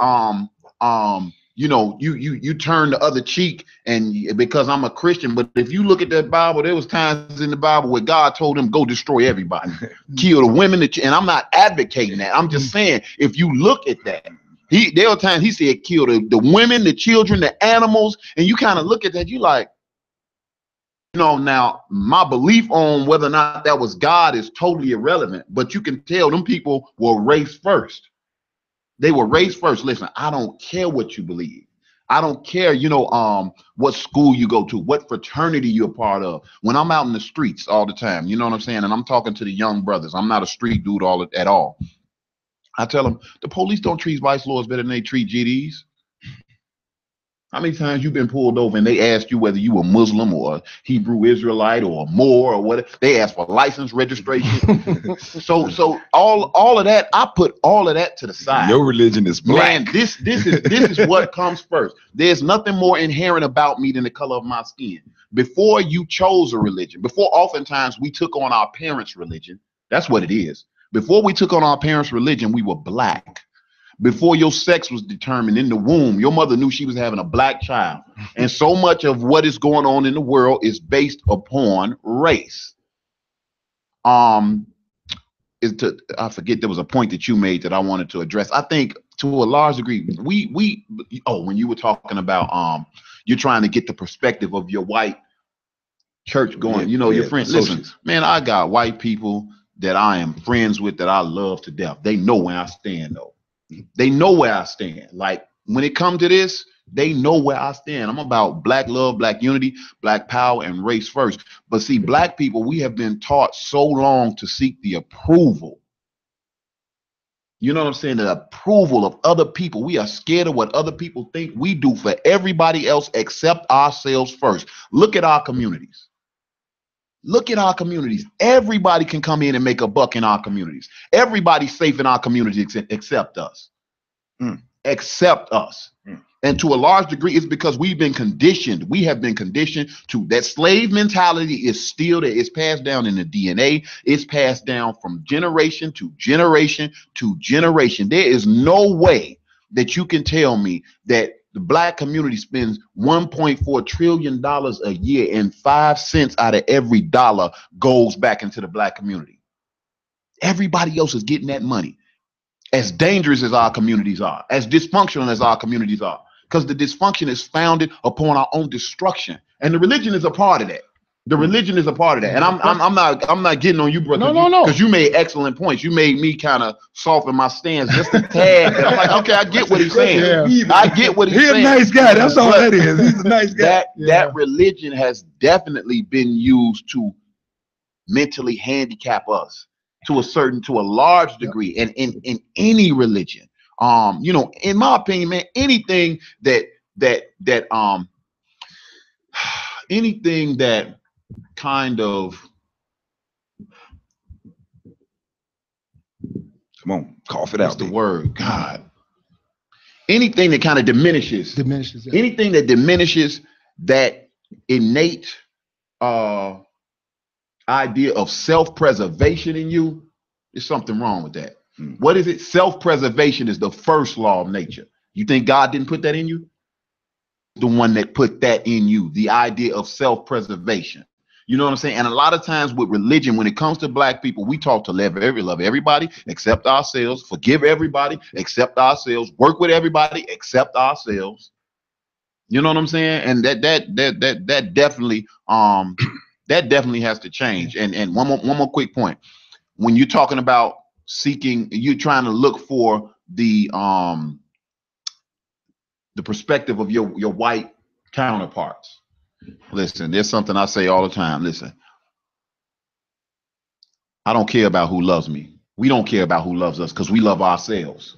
you turn the other cheek and because I'm a Christian. But if you look at that Bible, there was times in the Bible where God told him, go destroy everybody, kill the women. And I'm not advocating that. I'm just saying, if you look at that, there were times he said, kill the women, the children, the animals. And you kind of look at that, you like, now my belief on whether or not that was God is totally irrelevant. But you can tell them people were race first. They were raised first. Listen, I don't care what you believe. I don't care, what school you go to, what fraternity you're a part of. When I'm out in the streets all the time, you know what I'm saying? And I'm talking to the young brothers. I'm not a street dude at all. I tell them, the police don't treat vice lords better than they treat GDs. How many times you been pulled over and they asked you whether you were Muslim or a Hebrew Israelite or a Moor or what? They asked for license, registration. so all of that, I put all of that to the side. Your religion is Black. Man, this is what comes first. There's nothing more inherent about me than the color of my skin. Before you chose a religion, before oftentimes we took on our parents' religion, that's what it is. Before we took on our parents' religion, we were Black. Before your sex was determined in the womb, your mother knew she was having a Black child. And so much of what is going on in the world is based upon race. I forget, there was a point that you made that I wanted to address. I think to a large degree, when you were talking about you're trying to get the perspective of your white church going, your friends. Listen, man, I got white people that I am friends with that I love to death. They know where I stand, though. They know where I stand. Like when it comes to this, they know where I stand. I'm about Black love, Black unity, Black power, and race first. But see, Black people, we have been taught so long to seek the approval. You know what I'm saying? The approval of other people. We are scared of what other people think we do for everybody else except ourselves first. Look at our communities. Look at our communities. Everybody can come in and make a buck in our communities. Everybody's safe in our communities except us. Except us. And to a large degree, it's because we've been conditioned. We have been conditioned to that slave mentality is still there. It's passed down in the DNA. It's passed down from generation to generation to generation. There is no way that you can tell me that The black community spends $1.4 trillion a year, and 5 cents out of every dollar goes back into the black community. Everybody else is getting that money. As dangerous as our communities are, as dysfunctional as our communities are, because the dysfunction is founded upon our own destruction, and the religion is a part of that. The religion is a part of that, and I'm not getting on you, brother. No. Because you made excellent points. You made me kind of soften my stance just a tad. I'm like, okay, I get what he's saying. Yeah. I get what he's saying. He's a nice guy. That's all that is. He's a nice guy. That religion has definitely been used to mentally handicap us to a large degree, and in any religion. You know, in my opinion, man, anything that kind of, Come on, cough it what's out. the word? God. Anything that kind of diminishes. Yeah. Anything that diminishes that innate idea of self-preservation in you, there's something wrong with that. What is it? Self-preservation is the first law of nature. You think God didn't put that in you? The one that put that in you, the idea of self-preservation. You know what I'm saying? And a lot of times with religion, when it comes to black people, we talk to love everybody except ourselves, forgive everybody except ourselves, work with everybody except ourselves. You know what I'm saying? And that definitely that definitely has to change. And one more quick point. When you're talking about seeking, you're trying to look for the perspective of your white counterparts. Listen, there's something I say all the time. Listen, I don't care about who loves me. We don't care about who loves us because we love ourselves.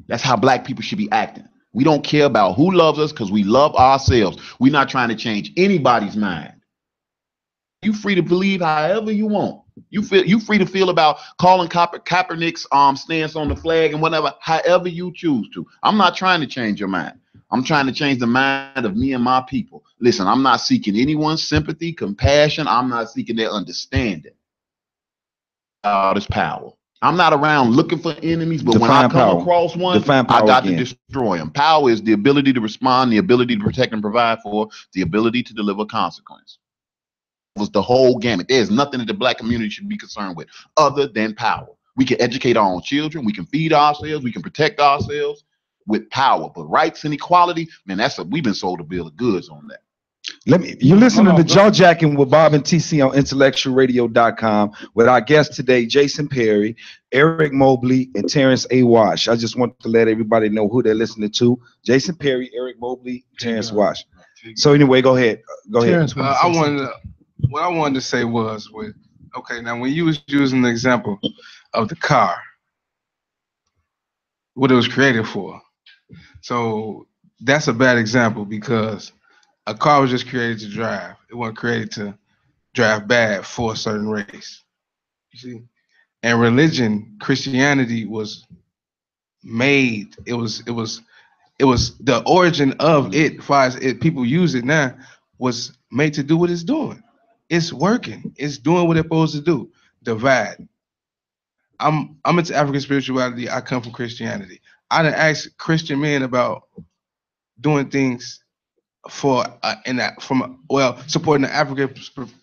That's how black people should be acting. We don't care about who loves us because we love ourselves. We're not trying to change anybody's mind. You free to believe however you want. You free to feel about calling Kaepernick's stance on the flag and whatever, however you choose to. I'm not trying to change your mind. I'm trying to change the mind of me and my people. Listen, I'm not seeking anyone's sympathy, compassion. I'm not seeking their understanding. This power. I'm not around looking for enemies, but when I come across one, I got to destroy them. Power is the ability to respond, the ability to protect and provide for, the ability to deliver consequence. It was the whole gamut. There's nothing that the black community should be concerned with other than power. We can educate our own children. We can feed ourselves. We can protect ourselves with power. But rights and equality, man, we've been sold a bill of goods on that. You're listening to Jaw Jacking with Bob and TC on IntellectualRadio.com with our guests today, Jason Perry, Eric Mobley, and Terrence A. Wash. I just want to let everybody know who they're listening to. Jason Perry, Eric Mobley, Terrence Wash. So anyway, go ahead. Go ahead. What I wanted to say was now when you was using the example of the car, what it was created for. So that's a bad example because a car was just created to drive. It wasn't created to drive bad for a certain race. You see? And religion, Christianity was made. It was the origin of it, as far as people use it now, was made to do what it's doing. It's working. It's doing what it's supposed to do. Divide. I'm into African spirituality. I come from Christianity. I done asked Christian men about doing things for supporting the African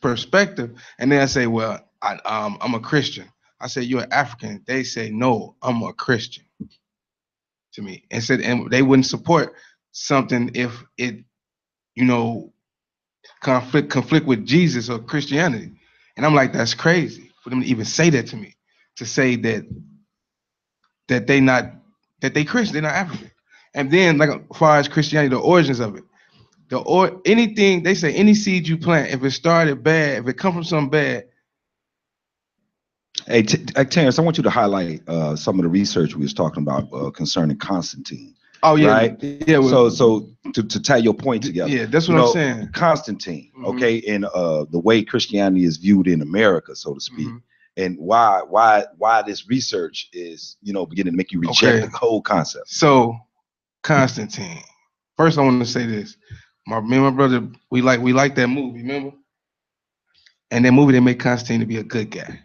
perspective, and then I say, well, I'm a Christian. I say, you're an African. They say, no, I'm a Christian. To me, and they wouldn't support something if it, conflict with Jesus or Christianity. And I'm like, that's crazy for them to even say that to me, to say that they Christian, they're not African. And then, like, as far as Christianity, the origins of it, anything they say, any seed you plant, if it started bad, if it comes from something bad. Hey, Terrence, I want you to highlight some of the research we was talking about concerning Constantine. Oh yeah, right. Yeah. Well, so to tie your point together. Yeah, that's what I'm saying. Constantine, okay, and the way Christianity is viewed in America, so to speak, and why this research is beginning to make you reject the whole concept. So, Constantine. First, I want to say this. Me and my brother, we like that movie, remember? And that movie, they made Constantine to be a good guy.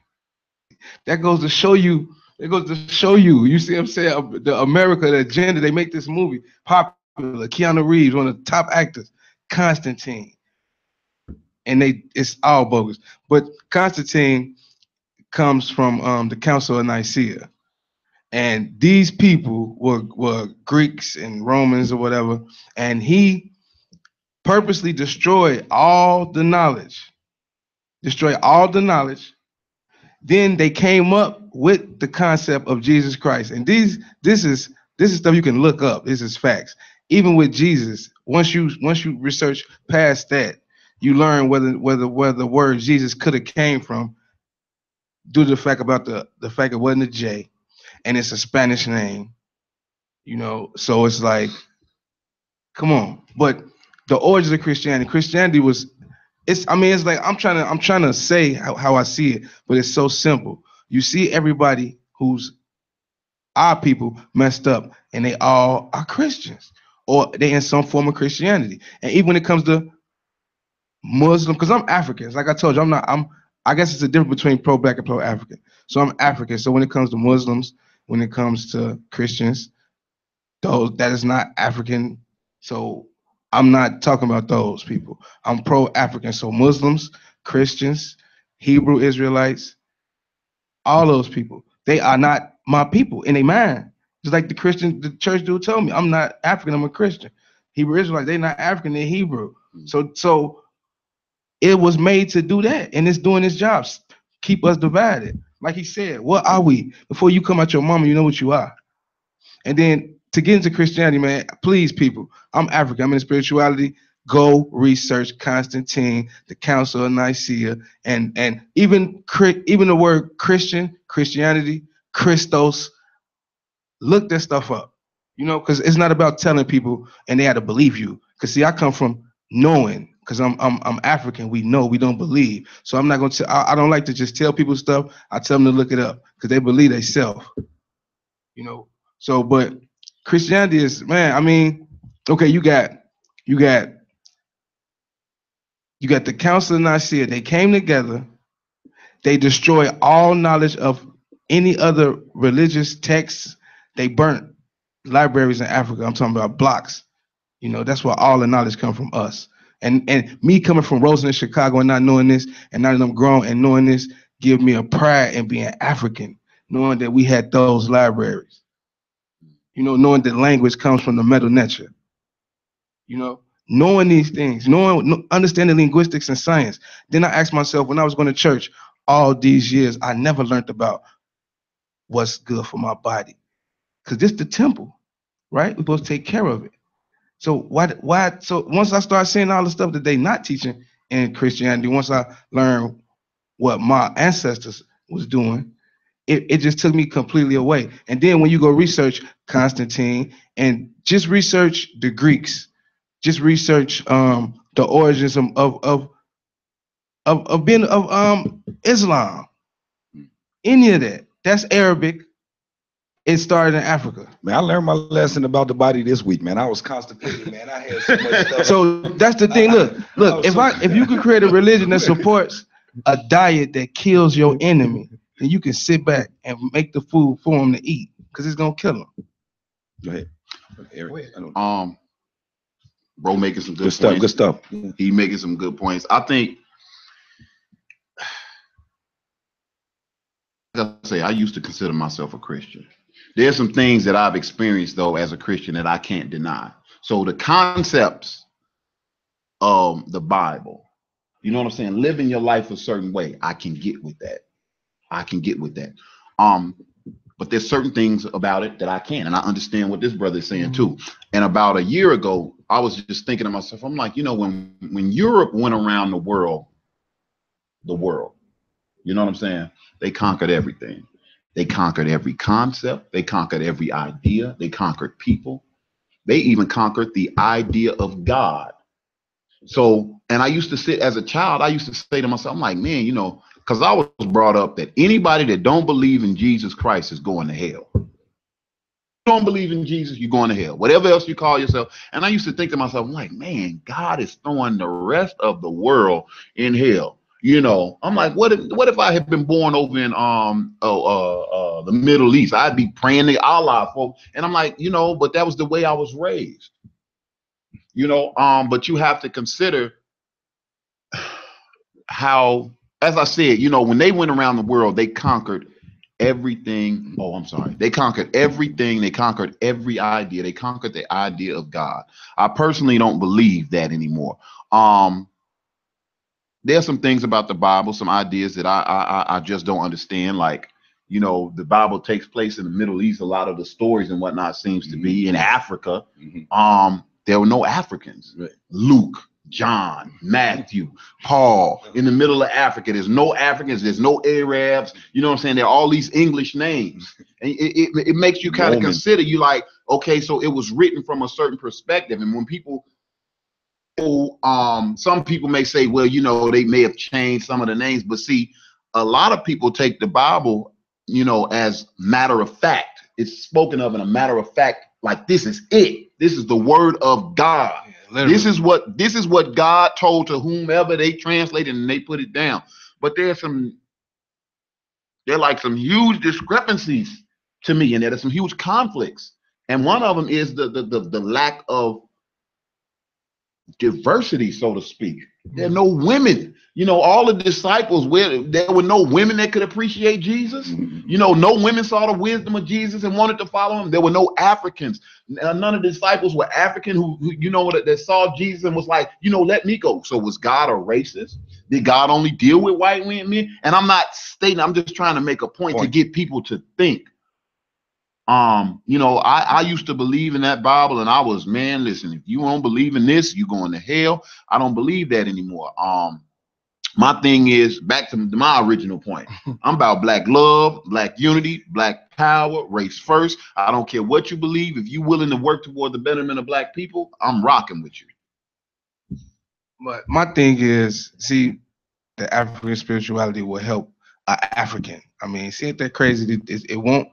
That goes to show you. It goes to show you. You see what I'm saying? The America, the agenda. They make this movie popular. popular. Keanu Reeves, one of the top actors. Constantine. And it's all bogus. But Constantine comes from the Council of Nicaea. And these people were Greeks and Romans or whatever. And he purposely destroyed all the knowledge. Then they came up with the concept of Jesus Christ. And this is stuff you can look up. This is facts. Even with Jesus, once you research past that, you learn where the word Jesus could have came from due to the fact about the fact it wasn't a J, and it's a Spanish name. So it's like, come on. But the origins of Christianity was, it's like I'm trying to say how I see it, but it's so simple. You see everybody who's our people messed up, and they all are Christians, or they in some form of Christianity. And even when it comes to Muslim, because I'm African, like I told you, I guess it's a difference between pro-black and pro-African. So I'm African. So when it comes to Muslims, when it comes to Christians, those that is not African. So I'm not talking about those people. I'm pro-African. So Muslims, Christians, Hebrew Israelites, all those people, they are not my people in their mind. Just like the church dude told me, I'm not African, I'm a Christian. Hebrew Israelites, they're not African, they're Hebrew. So it was made to do that, and it's doing its job, keep us divided. Like he said, what are we? Before you come out your mama, you know what you are. And then to get into Christianity, man, please, people, I'm African, I'm in spirituality. Go research Constantine, the Council of Nicaea, and even the word Christian, Christianity, Christos. Look that stuff up, because it's not about telling people and they had to believe you. Because see, I come from knowing. Because I'm African, we know, we don't believe. So I'm not gonna I don't like to just tell people stuff. I tell them to look it up because they believe they self. So but Christianity is, man, okay, you got the Council of Nicaea. They came together, they destroyed all knowledge of any other religious texts. They burnt libraries in Africa. I'm talking about blocks. That's where all the knowledge comes from us. And me coming from Roseland, Chicago, and not knowing this, and now that I'm grown and knowing this, give me a pride in being African, knowing that we had those libraries. Knowing that language comes from the Medu Neter. Knowing these things, understanding linguistics and science. Then I asked myself, when I was going to church all these years, I never learned about what's good for my body. Because this is the temple, right? We're supposed to take care of it. So why? So once I start seeing all the stuff that they not teaching in Christianity, once I learned what my ancestors was doing, it just took me completely away. And then when you go research Constantine and just research the Greeks, just research the origins of Islam, any of that's Arabic. It started in Africa. Man, I learned my lesson about the body this week, man. I was constipated, man. I had so much stuff. So that's the thing. Look. If you could create a religion that supports a diet that kills your enemy, then you can sit back and make the food for him to eat, because it's gonna kill him. Go ahead, Eric. Bro, making some good stuff. Good stuff. He making some good points. I think. Like I say, I used to consider myself a Christian. There's some things that I've experienced, though, as a Christian that I can't deny. So the concepts of the Bible, you know what I'm saying? Living your life a certain way, I can get with that. But there's certain things about it that I can't. And I understand what this brother is saying, too. And about a year ago, I was just thinking to myself, I'm like, when Europe went around the world, you know what I'm saying? They conquered everything. They conquered every concept. They conquered every idea. They conquered people. They even conquered the idea of God. So, and I used to sit as a child, I used to say to myself, I'm like, man, because I was brought up that anybody that don't believe in Jesus Christ is going to hell. You don't believe in Jesus, you're going to hell. Whatever else you call yourself. And I used to think to myself, I'm like, man, God is throwing the rest of the world in hell. I'm like, what if I had been born over in the Middle East? I'd be praying to Allah for, and I'm like, but that was the way I was raised. You know, but you have to consider how, as I said, you know, when they went around the world, they conquered everything. Oh, I'm sorry. They conquered everything. They conquered every idea. They conquered the idea of God. I personally don't believe that anymore. There's some things about the Bible, some ideas that I just don't understand. Like, you know, the Bible takes place in the Middle East. A lot of the stories and whatnot seems to be in Africa. There were no Africans. Right. Luke, John, Matthew, Paul, in the middle of Africa. There's no Africans, there's no Arabs. You know what I'm saying? There are all these English names. And it makes you kind of consider, you like, okay, so it was written from a certain perspective. And when people, some people may say, well, you know, they may have changed some of the names, but see, a lot of people take the Bible, you know, as matter of fact. It's spoken of in a matter of fact, like this is it. This is the word of God. Yeah, this is what God told to whomever they translated and they put it down. But there are like some huge discrepancies to me, and there's some huge conflicts. And one of them is the lack of diversity, so to speak. There are no women. You know, all the disciples, where there were no women that could appreciate Jesus. You know, no women saw the wisdom of Jesus and wanted to follow him. There were no Africans. None of the disciples were African who you know, that saw Jesus and was like, you know, let me go. So was God a racist? Did God only deal with white women? And I'm not stating, I'm just trying to make a point to get people to think. You know, I used to believe in that Bible, and I was, man, listen, if you don't believe in this, you're going to hell. I don't believe that anymore. My thing is, back to my original point, I'm about black love, black unity, black power, race first. I don't care what you believe. If you're willing to work toward the betterment of black people, I'm rocking with you. But my thing is, see, the African spirituality will help an African. I mean, see, ain't that crazy? It won't.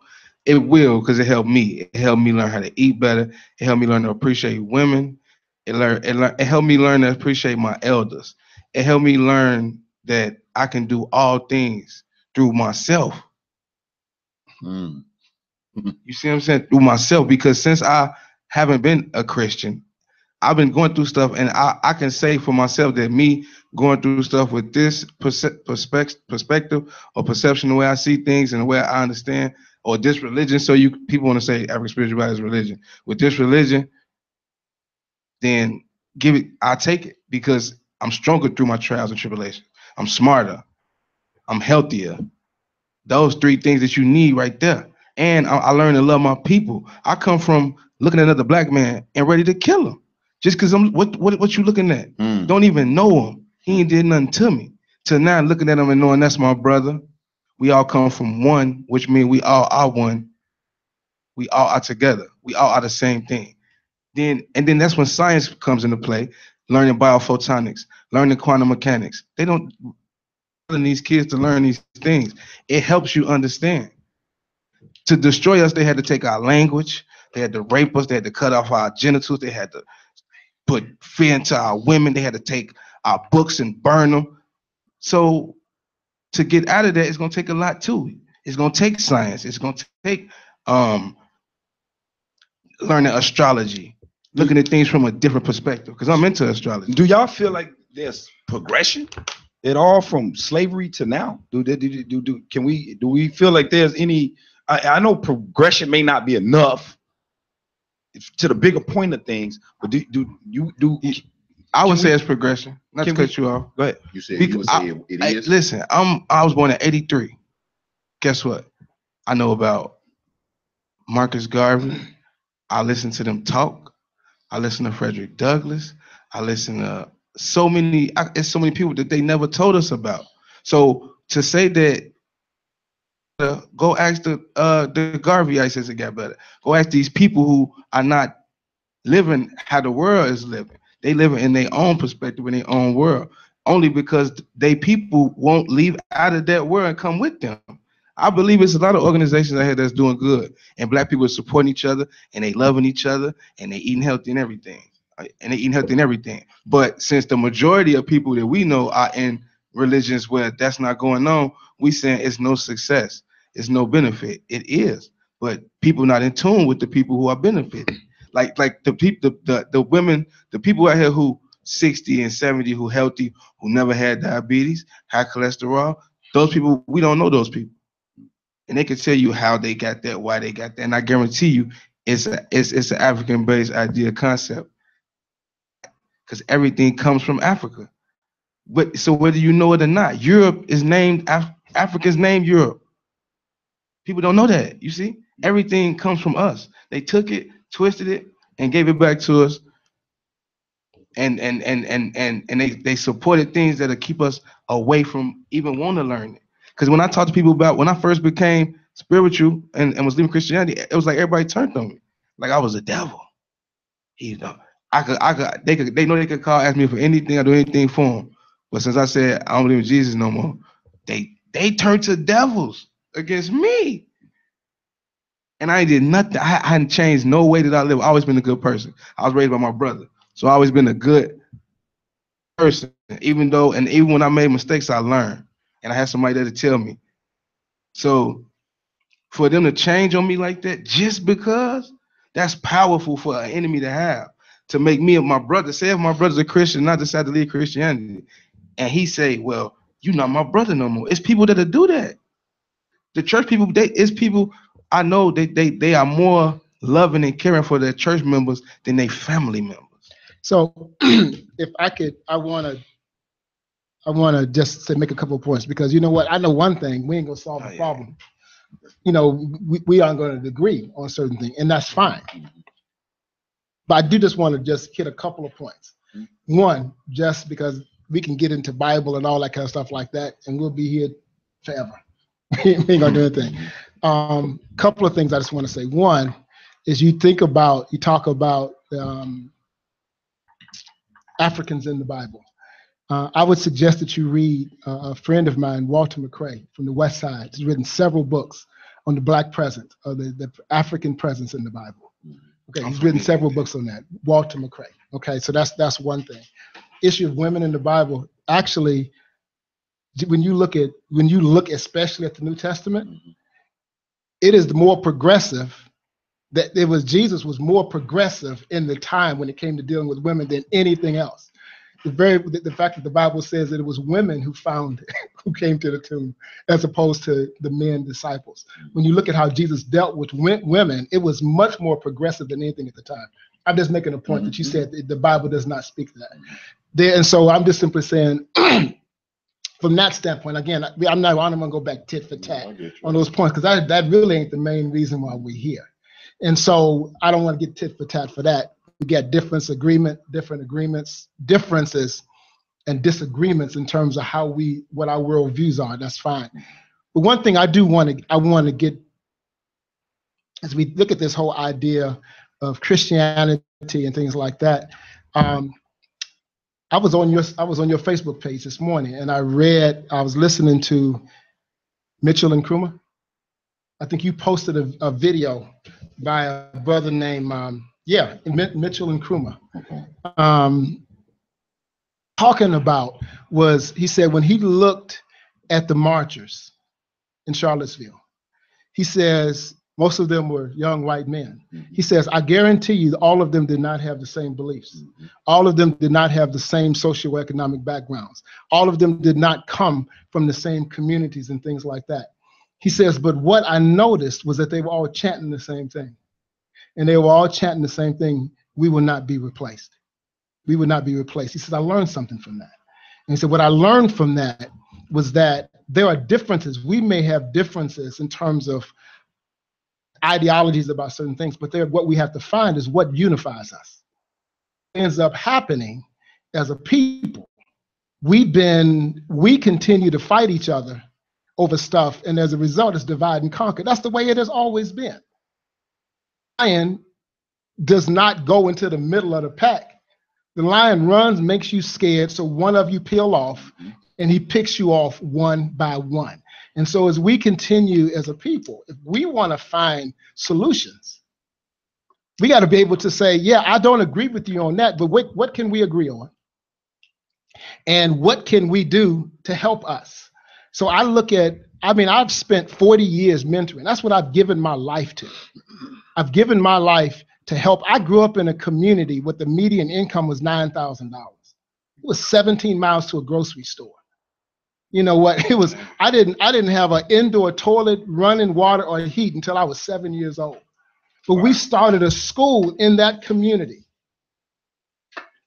It will, because it helped me. It helped me learn how to eat better. It helped me learn to appreciate women. It helped me learn to appreciate my elders. It helped me learn that I can do all things through myself. You see what I'm saying? Through myself, because since I haven't been a Christian, I've been going through stuff, and I can say for myself that me going through stuff with this perspective or perception, the way I see things and the way I understand, or this religion. So people want to say African spirituality is religion. With this religion, then I take it, because I'm stronger through my trials and tribulations. I'm smarter. I'm healthier. Those three things that you need right there. And I learned to love my people. I come from looking at another black man and ready to kill him. Just because what you looking at? Don't even know him. He ain't did nothing to me. To now looking at him and knowing that's my brother. We all come from one, which means we all are one. We all are together. We all are the same thing. Then that's when science comes into play, learning biophotonics, learning quantum mechanics. They don't want these kids to learn these things. It helps you understand. To destroy us, they had to take our language. They had to rape us. They had to cut off our genitals. They had to put fear into our women. They had to take our books and burn them. So to get out of that, it's going to take a lot too. It's going to take science. It's going to take learning astrology, looking at things from a different perspective, because I'm into astrology. Do y'all feel like there's progression at all from slavery to now? Do we feel like there's any? I know progression may not be enough to the bigger point of things, but I would say it's progression. Not to cut you off. Go ahead. You said it is. Listen, I was born in '83. Guess what? I know about Marcus Garvey. I listen to them talk. I listen to Frederick Douglass. I listen to so many people that they never told us about. So to say that, go ask the Garveyites it got better. Go ask these people who are not living how the world is living. They live in their own perspective, in their own world, only because they people won't leave out of that world and come with them. I believe it's a lot of organizations out here that's doing good, and black people are supporting each other, and they loving each other, and they eating healthy and everything. But since the majority of people that we know are in religions where that's not going on, we saying it's no success, it's no benefit. It is, but people not in tune with the people who are benefiting. Like the people, the women, the people out here who 60 and 70, who healthy, who never had diabetes, high cholesterol. Those people, we don't know those people, and they can tell you how they got that, why they got that, and I guarantee you, it's an African-based idea concept, because everything comes from Africa. But so whether you know it or not, Europe is named Africa's named Europe. People don't know that. You see, everything comes from us. They took it, twisted it, and gave it back to us. And they supported things that'll keep us away from even want to learn it. Because when I talk to people about when I first became spiritual and was leaving Christianity, it was like everybody turned on me, like I was a devil. You know, they know they could call, ask me for anything, I do anything for them. But since I said I don't believe in Jesus no more, they turned to devils against me. And I did nothing. I hadn't changed no way that I live. I've always been a good person. I was raised by my brother. So I've always been a good person. Even when I made mistakes, I learned. And I had somebody there to tell me. So for them to change on me like that, just because, that's powerful for an enemy to have. To make me and my brother, say if my brother's a Christian and I decide to leave Christianity, and he say, well, you're not my brother no more. It's people that'll do that. The church people, it's people I know they are more loving and caring for their church members than their family members. So if I could, I want to just say, make a couple of points, because you know what? I know one thing, we ain't gonna solve the problem. You know, we aren't going to agree on certain things, and that's fine. But I do just want to just hit a couple of points. One, just because we can get into Bible and all that kind of stuff like that, and we'll be here forever. We ain't gonna do anything. Couple of things I just want to say. One is you talk about Africans in the Bible. I would suggest that you read a friend of mine, Walter McCrae from the West Side. He's written several books on the Black presence, or the African presence in the Bible. Okay, he's written several books on that. Walter McCrae. Okay, so that's one thing. Issue of women in the Bible. Actually, when you look especially at the New Testament, it is more progressive. Jesus was more progressive in the time when it came to dealing with women than anything else. The fact that the Bible says that it was women who came to the tomb, as opposed to the men disciples. When you look at how Jesus dealt with women, it was much more progressive than anything at the time. I'm just making a point that you said the Bible does not speak to that. And so I'm just simply saying, from that standpoint, again, I'm not going to go back tit for tat on those points, because that really ain't the main reason why we're here. And so I don't want to get tit for tat for that. We get different agreements, differences and disagreements in terms of what our worldviews are. That's fine. But one thing I want to get, as we look at this whole idea of Christianity and things like that, I was on your Facebook page this morning, and I was listening to Mitchell and Nkrumah. I think you posted a video by a brother named Mitchell and Nkrumah. Talking about he said when he looked at the marchers in Charlottesville, he says most of them were young white men. He says, I guarantee you all of them did not have the same beliefs. All of them did not have the same socioeconomic backgrounds. All of them did not come from the same communities and things like that. He says, but what I noticed was that they were all chanting the same thing. And they were all chanting the same thing: we will not be replaced. We will not be replaced. He says, I learned something from that. And he said, what I learned from that was that there are differences. We may have differences in terms of ideologies about certain things, but what we have to find is what unifies us. What ends up happening as a people, we continue to fight each other over stuff, and as a result, it's divide and conquer. That's the way it has always been. Lion does not go into the middle of the pack. The lion runs, makes you scared, so one of you peel off, and he picks you off one by one. And so as we continue as a people, if we want to find solutions, we got to be able to say, yeah, I don't agree with you on that, but what can we agree on? And what can we do to help us? So I've spent 40 years mentoring. That's what I've given my life to. I've given my life to help. I grew up in a community where the median income was $9,000. It was 17 miles to a grocery store. You know what? It was. I didn't have an indoor toilet, running water, or heat until I was 7 years old. But we started a school in that community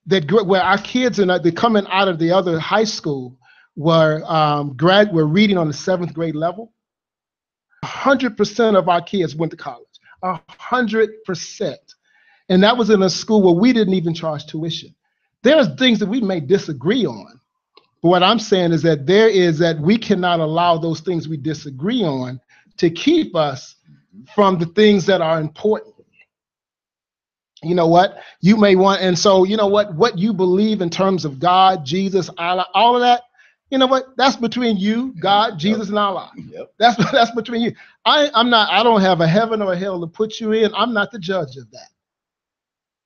where our kids they're coming out of the other high school were reading on the 7th grade level. 100% of our kids went to college. 100%, and that was in a school where we didn't even charge tuition. There's things that we may disagree on, but what I'm saying is that we cannot allow those things we disagree on to keep us from the things that are important. You know what? You may want, and so you know what you believe in terms of God, Jesus, Allah, all of that. You know what? That's between you, God, Jesus, and Allah. Yep. That's between you. I don't have a heaven or a hell to put you in. I'm not the judge of that.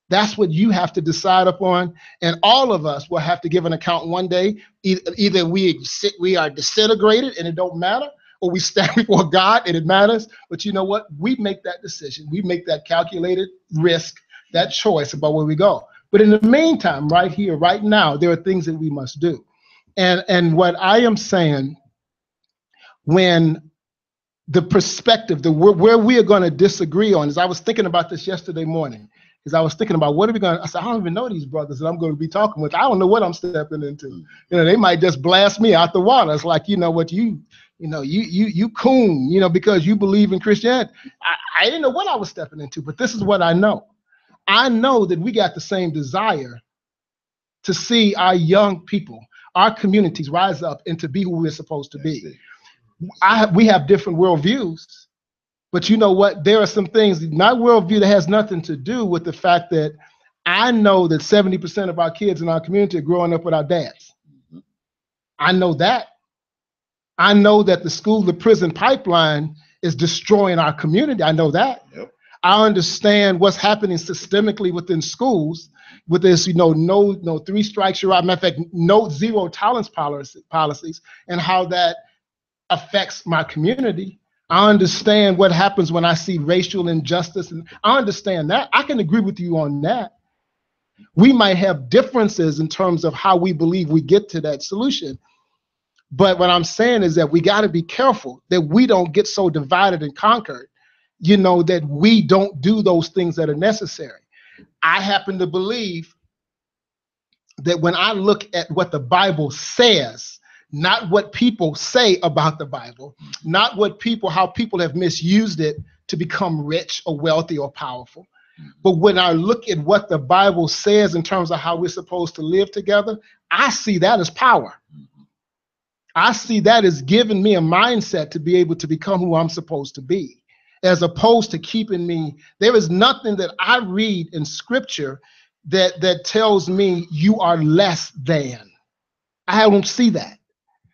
That's what you have to decide upon. And all of us will have to give an account one day. Either we are disintegrated and it don't matter, or we stand before God and it matters. But you know what? We make that decision. We make that calculated risk, that choice about where we go. But in the meantime, right here, right now, there are things that we must do. And what I am saying, when the perspective, where we are going to disagree on, is I was thinking about this yesterday morning, because I was thinking about what are we going to, I said, I don't even know these brothers that I'm going to be talking with. I don't know what I'm stepping into. You know, they might just blast me out the water. It's like, you know what, you coon, you know, because you believe in Christianity. I didn't know what I was stepping into, but this is what I know. I know that we got the same desire to see our young people, our communities rise up and to be who we're supposed to be. We have different worldviews, but you know what? There are some things, my worldview, that has nothing to do with the fact that I know that 70% of our kids in our community are growing up without dads. I know that. I know that the prison pipeline is destroying our community. I know that. Yep. I understand what's happening systemically within schools with this, no 3 strikes you're out. Matter of fact, no zero tolerance policies, and how that affects my community. I understand what happens when I see racial injustice, and I understand that. I can agree with you on that. We might have differences in terms of how we believe we get to that solution. But what I'm saying is that we got to be careful that we don't get so divided and conquered, that we don't do those things that are necessary. I happen to believe that when I look at what the Bible says, not what people say about the Bible, not how people have misused it to become rich or wealthy or powerful, but when I look at what the Bible says in terms of how we're supposed to live together, I see that as power. I see that as giving me a mindset to be able to become who I'm supposed to be, as opposed to keeping me. There is nothing that I read in scripture that tells me you are less than. I don't see that.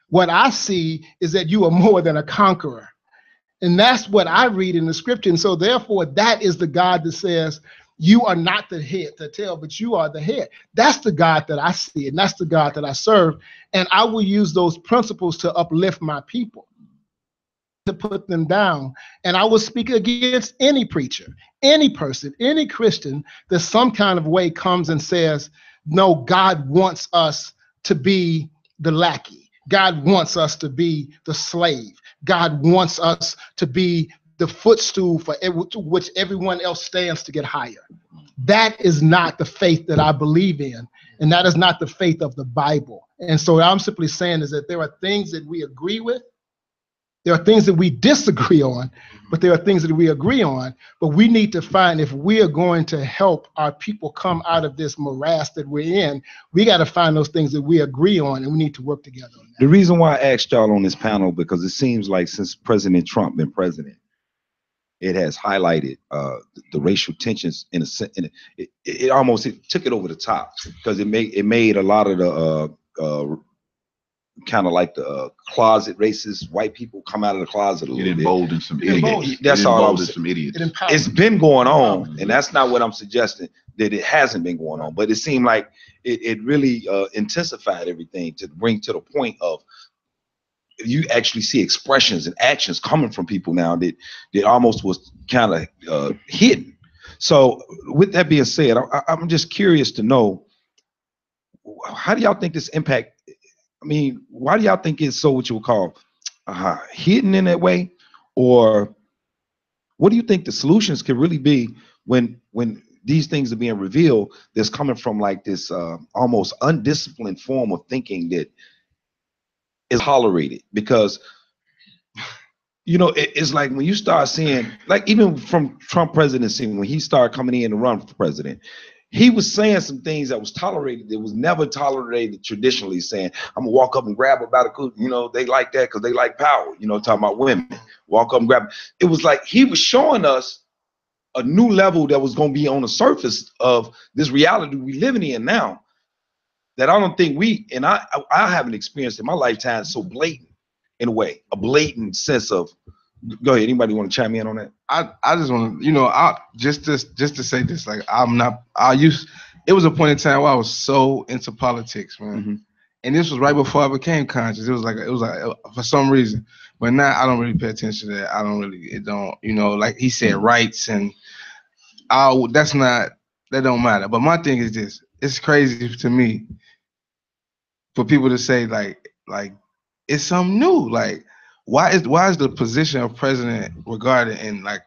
What I see is that you are more than a conqueror. And that's what I read in the scripture. And so therefore, that is the God that says, you are not the head, the tail, but you are the head. That's the God that I see, and that's the God that I serve. And I will use those principles to uplift my people, to put them down. And I will speak against any preacher, any person, any Christian that some kind of way comes and says, no, God wants us to be the lackey. God wants us to be the slave. God wants us to be the footstool for which everyone else stands to get higher. That is not the faith that I believe in, and that is not the faith of the Bible. And so what I'm simply saying is that there are things that we agree with, there are things that we disagree on, but there are things that we agree on. But we need to find, if we are going to help our people come out of this morass that we're in, we got to find those things that we agree on, and we need to work together on that. The reason why I asked y'all on this panel, because it seems like since President Trump been president, it has highlighted the racial tensions in a sense. It almost took it over the top, because it made a lot of the kind of like the closet racist white people come out of the closet a little bit. It emboldened some idiots. That's all I'm saying. Some idiots. It's been going on, and that's not what I'm suggesting, that it hasn't been going on. But it seemed like it really intensified everything to bring to the point of you actually see expressions and actions coming from people now that almost was kind of hidden. So with that being said, I'm just curious to know, how do y'all think this impact? I mean, why do y'all think it's so what you would call hidden in that way, or what do you think the solutions could really be when these things are being revealed? That's coming from like this almost undisciplined form of thinking that is tolerated, because it's like when you start seeing, like even from Trump presidency, when he started coming in to run for president, he was saying some things that was tolerated that was never tolerated traditionally, saying, I'm gonna walk up and grab about a, they like that because they like power, talking about women, walk up and grab. It was like he was showing us a new level that was gonna be on the surface of this reality we living in now, that I don't think I haven't experienced in my lifetime so blatant, in a way, a blatant sense of. Go ahead. Anybody want to chime in on that? I just want to, just to say this, like it was a point in time where I was so into politics, man. Mm-hmm. And this was right before I became conscious. It was like for some reason, but now I don't really pay attention to that. Like he said, rights and that don't matter. But my thing is this: it's crazy to me for people to say like it's something new. Like, why is the position of president regarded in like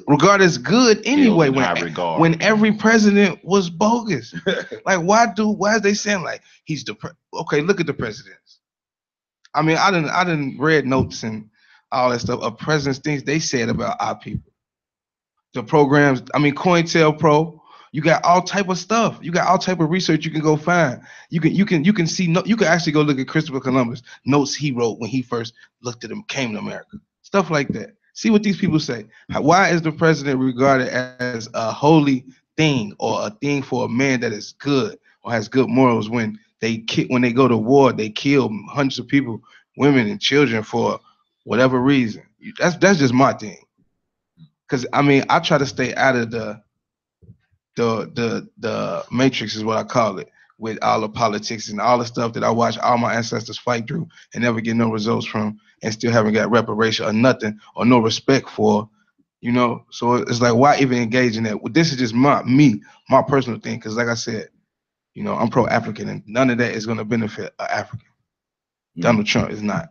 regarded as good anyway when every president was bogus? Like, why is they saying like he's okay? Look at the presidents. I mean, I didn't read notes and all that stuff of presidents, things they said about our people. The programs, I mean, COINTELPRO. You got all type of stuff. You got all type of research you can go find. You can see. You can actually go look at Christopher Columbus notes he wrote when he first came to America. Stuff like that. See what these people say. Why is the president regarded as a holy thing, or a thing for a man that is good or has good morals, when they go to war, they kill hundreds of people, women and children, for whatever reason? That's just my thing. Because I mean, I try to stay out of the matrix, is what I call it, with all the politics and all the stuff that I watched all my ancestors fight through and never get no results from, and still haven't got reparation or nothing or no respect for, So it's like, why even engage in that? Well, this is just my personal thing, because like I said, I'm pro-African, and none of that is going to benefit an African. Donald Trump is not.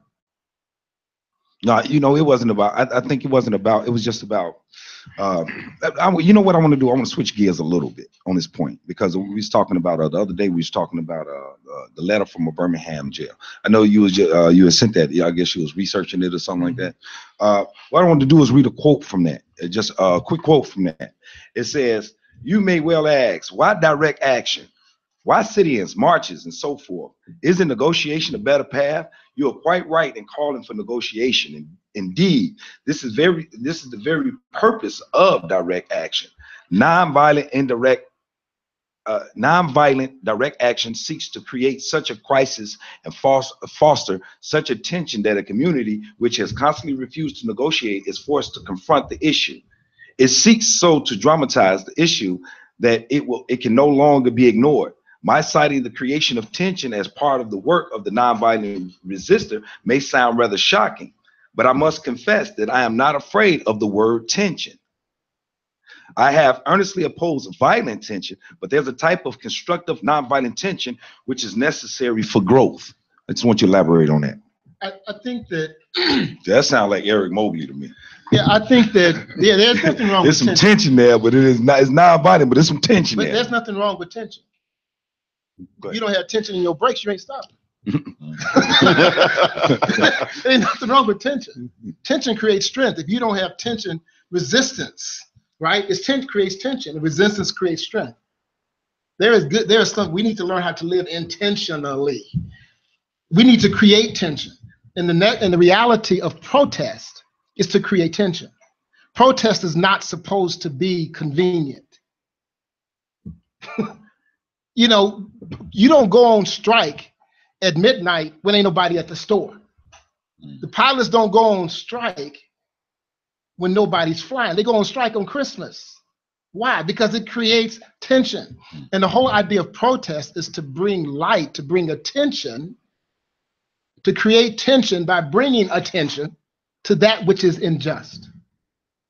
No, it wasn't about. I think it wasn't about. It was just about. You know what I want to do? I want to switch gears a little bit on this point, because we was talking about the other day. We was talking about the letter from a Birmingham jail. I know you had sent that. I guess you was researching it or something like that. What I want to do is read a quote from that. Just a quick quote from that. It says, "You may well ask, why direct action? Why sit-ins, marches, and so forth? Isn't negotiation a better path? You are quite right in calling for negotiation. And indeed, this is the very purpose of direct action. Nonviolent direct action seeks to create such a crisis and foster such a tension that a community which has constantly refused to negotiate is forced to confront the issue. It seeks so to dramatize the issue that it can no longer be ignored. My citing the creation of tension as part of the work of the nonviolent resistor may sound rather shocking, but I must confess that I am not afraid of the word tension. I have earnestly opposed violent tension, but there's a type of constructive nonviolent tension which is necessary for growth." I just want you to elaborate on that. I think that that sounds like Eric Mobley to me. Yeah, I think that there's nothing wrong. There's some tension there, but it's nonviolent, but there's some tension there. But there's nothing wrong with tension. If you don't have tension in your brakes, you ain't stopping. There ain't nothing wrong with tension. Tension creates strength. If you don't have tension, resistance, right? Creates tension, and resistance creates strength. There is stuff we need to learn how to live intentionally. We need to create tension. And the reality of protest is to create tension. Protest is not supposed to be convenient. You don't go on strike at midnight when ain't nobody at the store. The pilots don't go on strike when nobody's flying. They go on strike on Christmas. Why? Because it creates tension. And the whole idea of protest is to bring light, to bring attention, to create tension by bringing attention to that which is unjust.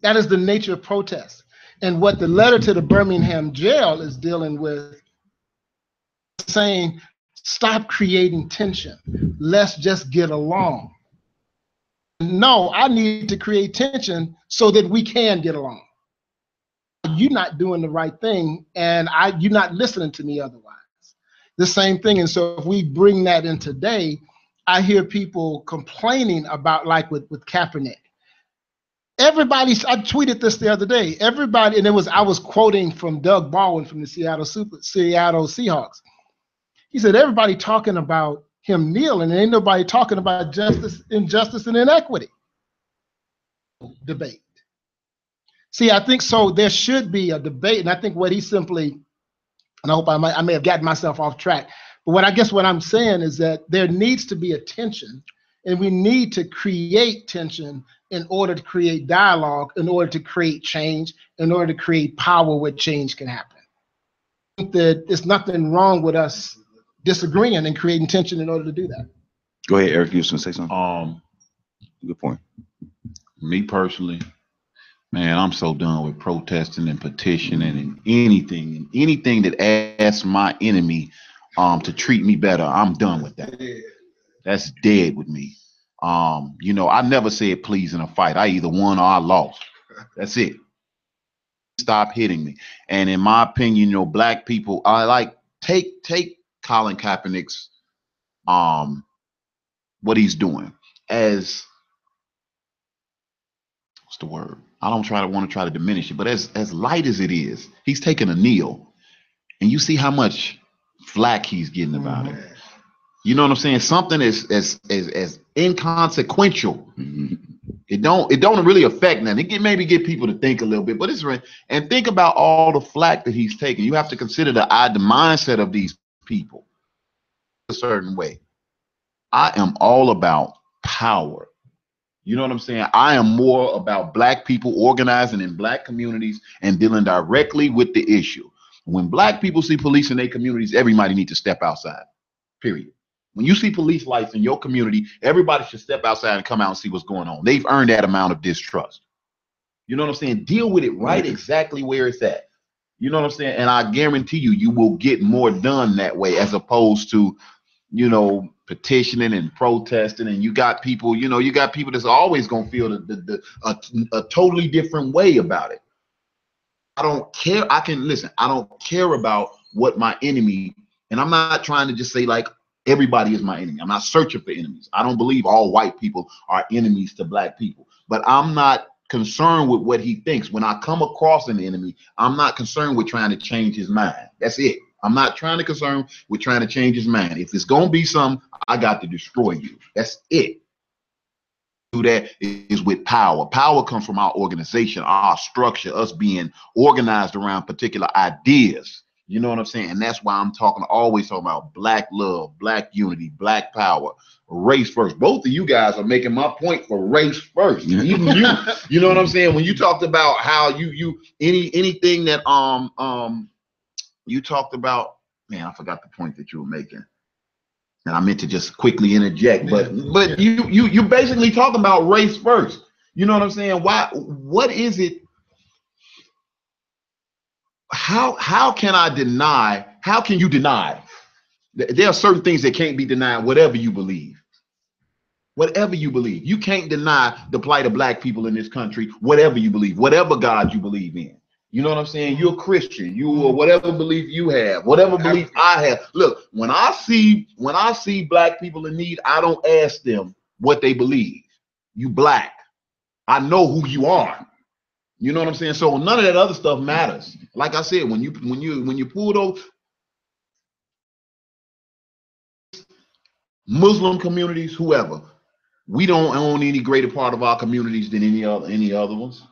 That is the nature of protest. And what the letter to the Birmingham jail is dealing with, saying, stop creating tension. Let's just get along. No, I need to create tension so that we can get along. You're not doing the right thing, and you're not listening to me otherwise. The same thing. And so if we bring that in today, I hear people complaining about, like with Kaepernick. I tweeted this the other day. Everybody, and I was quoting from Doug Baldwin from the Seattle Seahawks. He said, everybody talking about him kneeling, and ain't nobody talking about injustice, and inequity. Debate. See, I think so. There should be a debate, and I think what he simply, and I hope I may have gotten myself off track, but what I'm saying is that there needs to be a tension, and we need to create tension in order to create dialogue, in order to create change, in order to create power where change can happen. I think that there's nothing wrong with us disagreeing and creating tension in order to do that. Go ahead, Eric. You was going to say something? Good point. Me personally, man, I'm so done with protesting and petitioning and anything that asks my enemy to treat me better. I'm done with that. That's dead with me. I never said please in a fight. I either won or I lost. That's it. Stop hitting me. And in my opinion, black people, I like take Colin Kaepernick's what he's doing as, what's the word? I don't want to try to diminish it, but as light as it is, he's taking a kneel, and you see how much flack he's getting about it. You know what I'm saying? Something as inconsequential. It don't really affect nothing. It maybe get people to think a little bit, but and think about all the flack that he's taking. You have to consider the mindset of these people a certain way. I am all about power. You know what I'm saying? I am more about black people organizing in black communities and dealing directly with the issue. When black people see police in their communities, everybody needs to step outside, period. When you see police lights in your community, everybody should step outside and come out and see what's going on. They've earned that amount of distrust. You know what I'm saying? Deal with it right exactly where it's at. You know what I'm saying? And I guarantee you will get more done that way, as opposed to, petitioning and protesting. And you got people that's always going to feel a totally different way about it. I don't care. I don't care about what my enemy, and I'm not trying to just say like everybody is my enemy. I'm not searching for enemies. I don't believe all white people are enemies to black people, but I'm not concerned with what he thinks. When I come across an enemy, I'm not concerned with trying to change his mind. That's it. I'm not trying to change his mind. If it's going to be something, I got to destroy you. That's it. Do that is with power. Power comes from our organization, our structure, us being organized around particular ideas. You know what I'm saying? And that's why I'm always talking about black love, black unity, black power, race first. Both of you guys are making my point for race first. Even you know what I'm saying? When you talked about how anything that you talked about, man, I forgot the point that you were making. And I meant to just quickly interject, but you basically talking about race first. You know what I'm saying? What is it? How can you deny? There are certain things that can't be denied, whatever you believe. Whatever you believe. You can't deny the plight of black people in this country, whatever you believe, whatever God you believe in. You know what I'm saying? You're a Christian. You or whatever belief you have, whatever belief I have. Look, when I see black people in need, I don't ask them what they believe. You black. I know who you are. You know what I'm saying? So none of that other stuff matters. Like I said, when you pull those Muslim communities, whoever, we don't own any greater part of our communities than any other ones.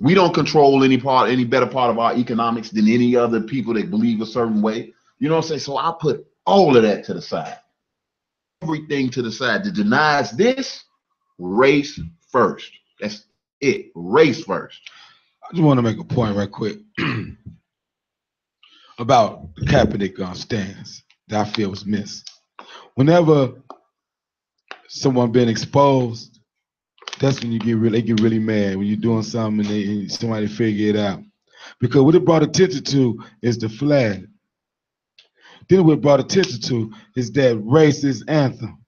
We don't control any better part of our economics than any other people that believe a certain way. You know what I'm saying? So I put all of that to the side. Everything to the side that denies this, race first. That's it. Race first. I just want to make a point right quick about the Kaepernick stance that I feel was missed. Whenever someone been exposed, that's when they get really mad. When you're doing something and somebody figure it out. Because what it brought attention to is the flag. Then what it brought attention to is that racist anthem.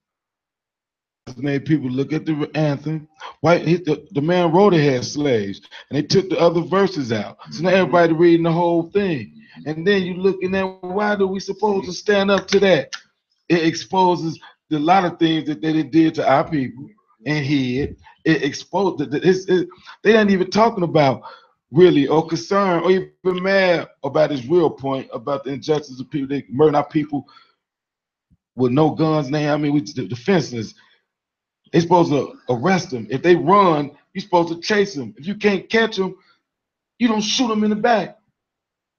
It made people look at the anthem. The man wrote it had slaves, and they took the other verses out. So now everybody reading the whole thing. And then you looking at, why do we supposed to stand up to that? It exposes a lot of things that they did to our people and hid. It exposed they ain't even talking about really or concerned or even mad about his real point about the injustice of people. They murder our people with no guns. We defenseless. They supposed to arrest them. If they run, you're supposed to chase them. If you can't catch them, you don't shoot them in the back.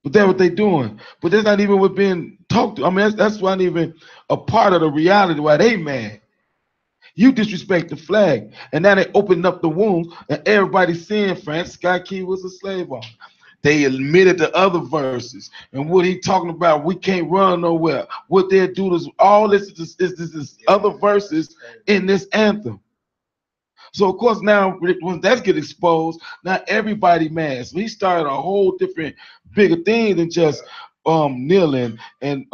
But that's what they're doing. But that's not even what being talked to. That's not even a part of the reality why they mad. You disrespect the flag. And now they opened up the wounds and everybody's saying Francis Scott Key was a slave owner. They admitted the other verses and what he talking about. We can't run nowhere. What they do is all this is other verses in this anthem. So of course now when that get exposed, now everybody mad. So he started a whole different bigger thing than just kneeling and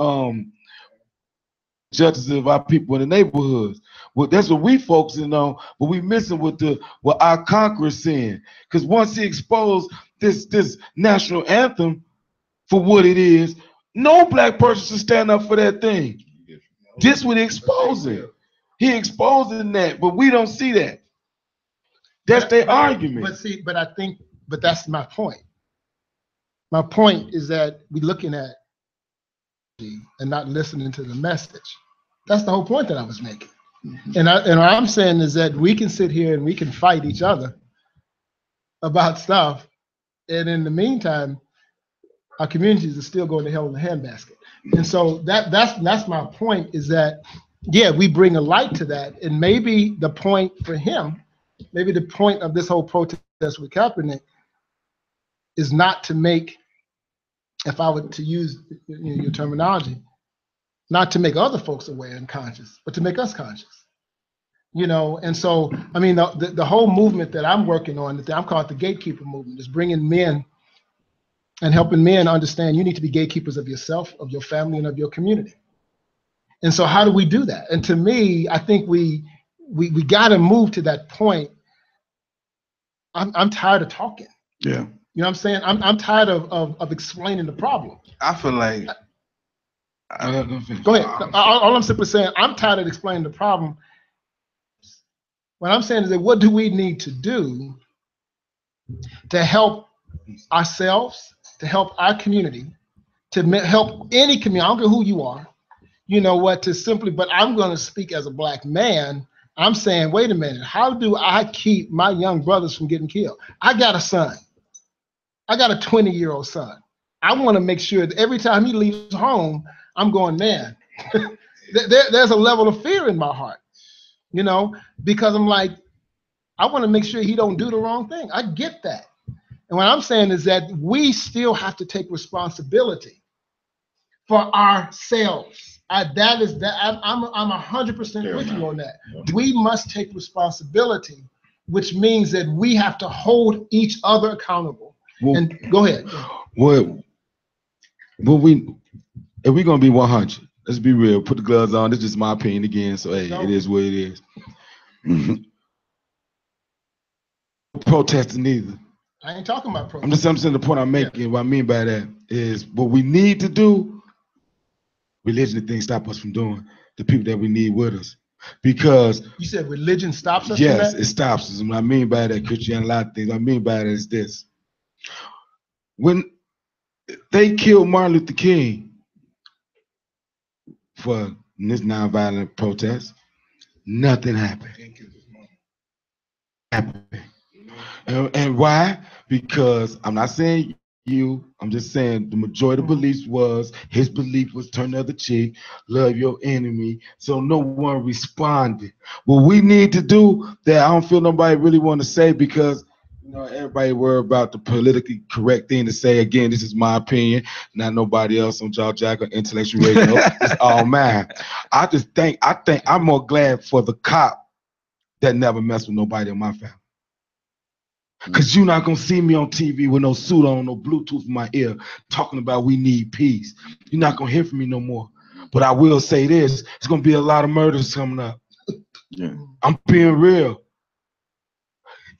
justice of our people in the neighborhoods. Well, that's what we focusing on, but we missing what our conquerors saying. Because once he exposed this national anthem for what it is, no black person should stand up for that thing. This would expose it. He exposing that, but we don't see that. That's their argument. But that's my point. My point is that we're looking at and not listening to the message. That's the whole point that I was making. And what I'm saying is that we can sit here and we can fight each other about stuff, and in the meantime, our communities are still going to hell in the handbasket. And so that's my point, is that, yeah, we bring a light to that, and maybe the point for him, maybe the point of this whole protest with Kaepernick is not to make, if I were to use your terminology, not to make other folks aware and conscious, but to make us conscious. And so, the whole movement that I'm working on, I'm calling it the gatekeeper movement, is bringing men and helping men understand you need to be gatekeepers of yourself, of your family, and of your community. And so how do we do that? And to me, I think we got to move to that point. I'm tired of talking. Yeah. You know what I'm saying? I'm tired of explaining the problem. I feel like go ahead. All I'm simply saying, I'm tired of explaining the problem. What I'm saying is that what do we need to do to help ourselves, to help our community, to help any community, I don't care who you are, but I'm going to speak as a black man. I'm saying, wait a minute, how do I keep my young brothers from getting killed? I got a son. I got a 20-year-old son. I want to make sure that every time he leaves home, I'm going, man, there's a level of fear in my heart, because I'm like, I want to make sure he don't do the wrong thing. I get that. And what I'm saying is that we still have to take responsibility for ourselves. I'm 100% with you on that. We must take responsibility, which means that we have to hold each other accountable. And go ahead. Well, if we're gonna be 100, let's be real. Put the gloves on. This is my opinion again. So hey, it is what it is. Protesting either. I ain't talking about protesting. I'm just saying the point I'm making. Yeah. What I mean by that is what we need to do. Religion and things stop us from doing the people that we need with us. Because you said religion stops us. Yes, from that? It stops us. And what I mean by that, Christianity, a lot of things. What I mean by that is this: when they killed Martin Luther King for this nonviolent protest, nothing happened. And why? Because I'm not saying you, I'm just saying the majority of beliefs was, his belief was turn the other cheek, love your enemy. So no one responded. What we need to do that I don't feel nobody really want to say, because everybody worry about the politically correct thing to say. Again, this is my opinion, not nobody else on Jaw Jack or Intellectual Radio. It's all mine. I think I'm more glad for the cop that never messed with nobody in my family. Because you're not going to see me on TV with no suit on, no Bluetooth in my ear, talking about we need peace. You're not going to hear from me no more. But I will say this, it's going to be a lot of murders coming up. Yeah. I'm being real.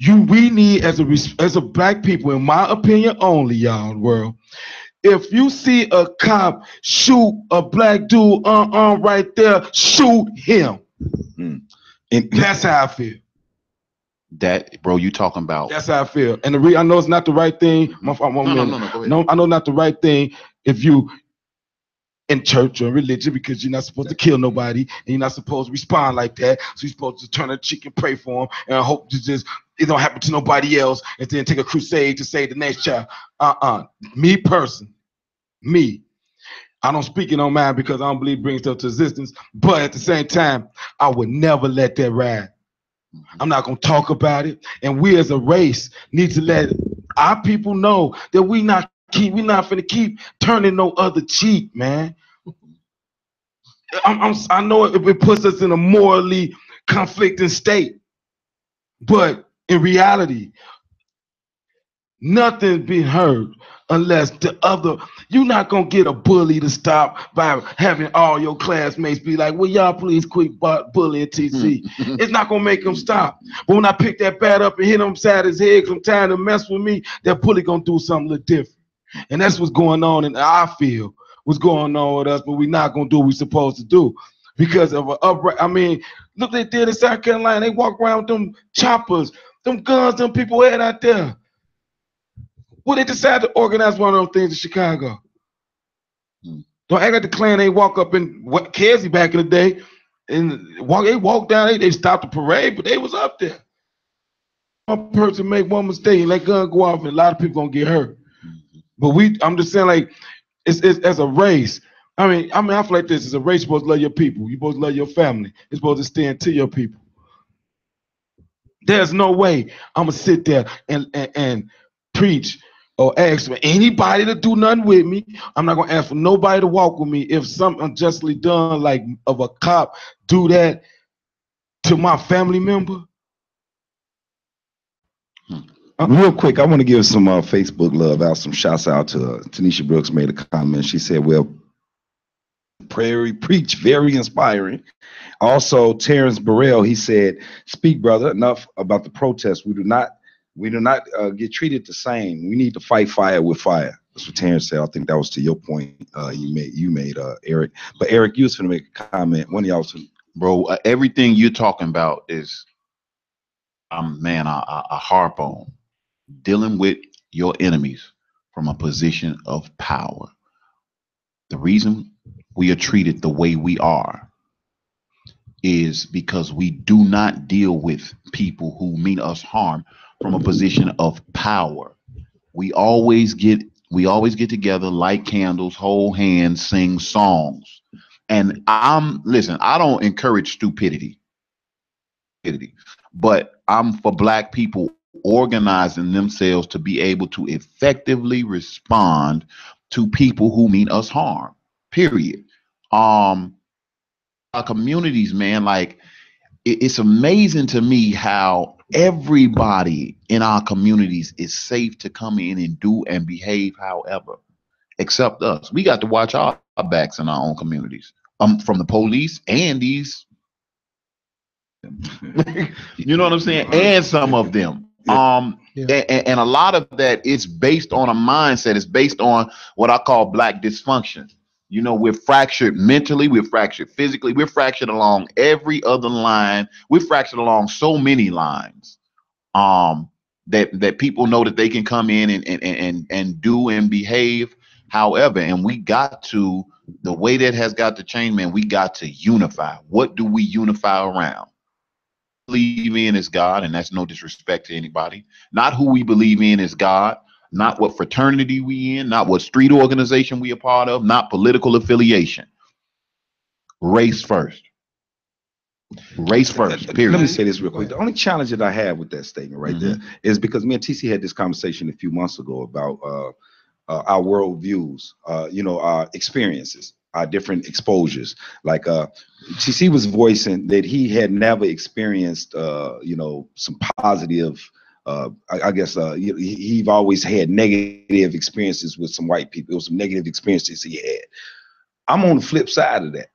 We need, as a black people, in my opinion only, y'all, world, if you see a cop shoot a black dude right there, shoot him. And that's how I feel. That, bro, you talking about? That's how I feel. And I know it's not the right thing. No, go ahead. No, I know not the right thing if you in church or religion, because you're not supposed to kill nobody and you're not supposed to respond like that. So you're supposed to turn a cheek and pray for them and hope it don't happen to nobody else, and then take a crusade to save the next child. Me personally, I don't speak it on mine because I don't believe it brings stuff to existence. But at the same time, I would never let that ride. I'm not gonna talk about it. And we as a race need to let our people know that we not finna keep turning no other cheek, man. I know it puts us in a morally conflicting state, but in reality, nothing's being heard unless you're not gonna get a bully to stop by having all your classmates be like, well, y'all please quit bullying TC. It's not gonna make him stop. But when I pick that bat up and hit him upside his head because I'm trying to mess with me, that bully gonna do something a little different. And that's what's going on in our field, what's going on with us, but we're not gonna do what we're supposed to do. Because of look what they did in South Carolina. They walk around with them choppers, them guns, them people had out there. Well, they decided to organize one of those things in Chicago. Don't act like the Klan ain't walk up in Kersey back in the day and they walked down, they stopped the parade, but they was up there. One person make one mistake, let gun go off, and a lot of people gonna get hurt. But I'm just saying, like, it's as a race. I feel like this is a race. You're supposed to love your people. You're supposed to love your family. You're supposed to stand to your people. There's no way I'm gonna sit there and preach or ask for anybody to do nothing with me. I'm not gonna ask for nobody to walk with me if something unjustly done, like of a cop, do that to my family member. Real quick, I want to give some Facebook love out, some shouts out to Tanisha Brooks made a comment. She said, well, Prairie Preach, very inspiring. Also, Terrence Burrell, he said, speak, brother, enough about the protest. We do not get treated the same. We need to fight fire with fire. That's what Terrence said. I think that was to your point you made, Eric. But Eric, you was going to make a comment. One of y'all, bro, everything you're talking about is, I harp on dealing with your enemies from a position of power. The reason we are treated the way we are is because we do not deal with people who mean us harm from a position of power. We always get together, light candles, hold hands, sing songs. And I don't encourage stupidity, but I'm for black people organizing themselves to be able to effectively respond to people who mean us harm, period. Our communities, man, like it's amazing to me how everybody in our communities is safe to come in and do and behave however, except us. We got to watch our backs in our own communities, from the police and these, you know what I'm saying? And some of them. And a lot of that is based on a mindset. It's based on what I call black dysfunction. You know, we're fractured mentally, we're fractured physically, we're fractured along every other line. We're fractured along so many lines that people know that they can come in and do and behave however. And we got to, the way that has got to change, man, we got to unify. What do we unify around? Believe in is God, and that's no disrespect to anybody. Not who we believe in is God, not what fraternity we in, not what street organization we a part of, not political affiliation. Race first. Race first, period. Let me say this real quick. The only challenge that I have with that statement right there is because me and TC had this conversation a few months ago about our worldviews, our experiences, our different exposures. Like TC was voicing that he had never experienced, some positive I guess he always had negative experiences with some white people. It was some negative experiences he had. I'm on the flip side of that.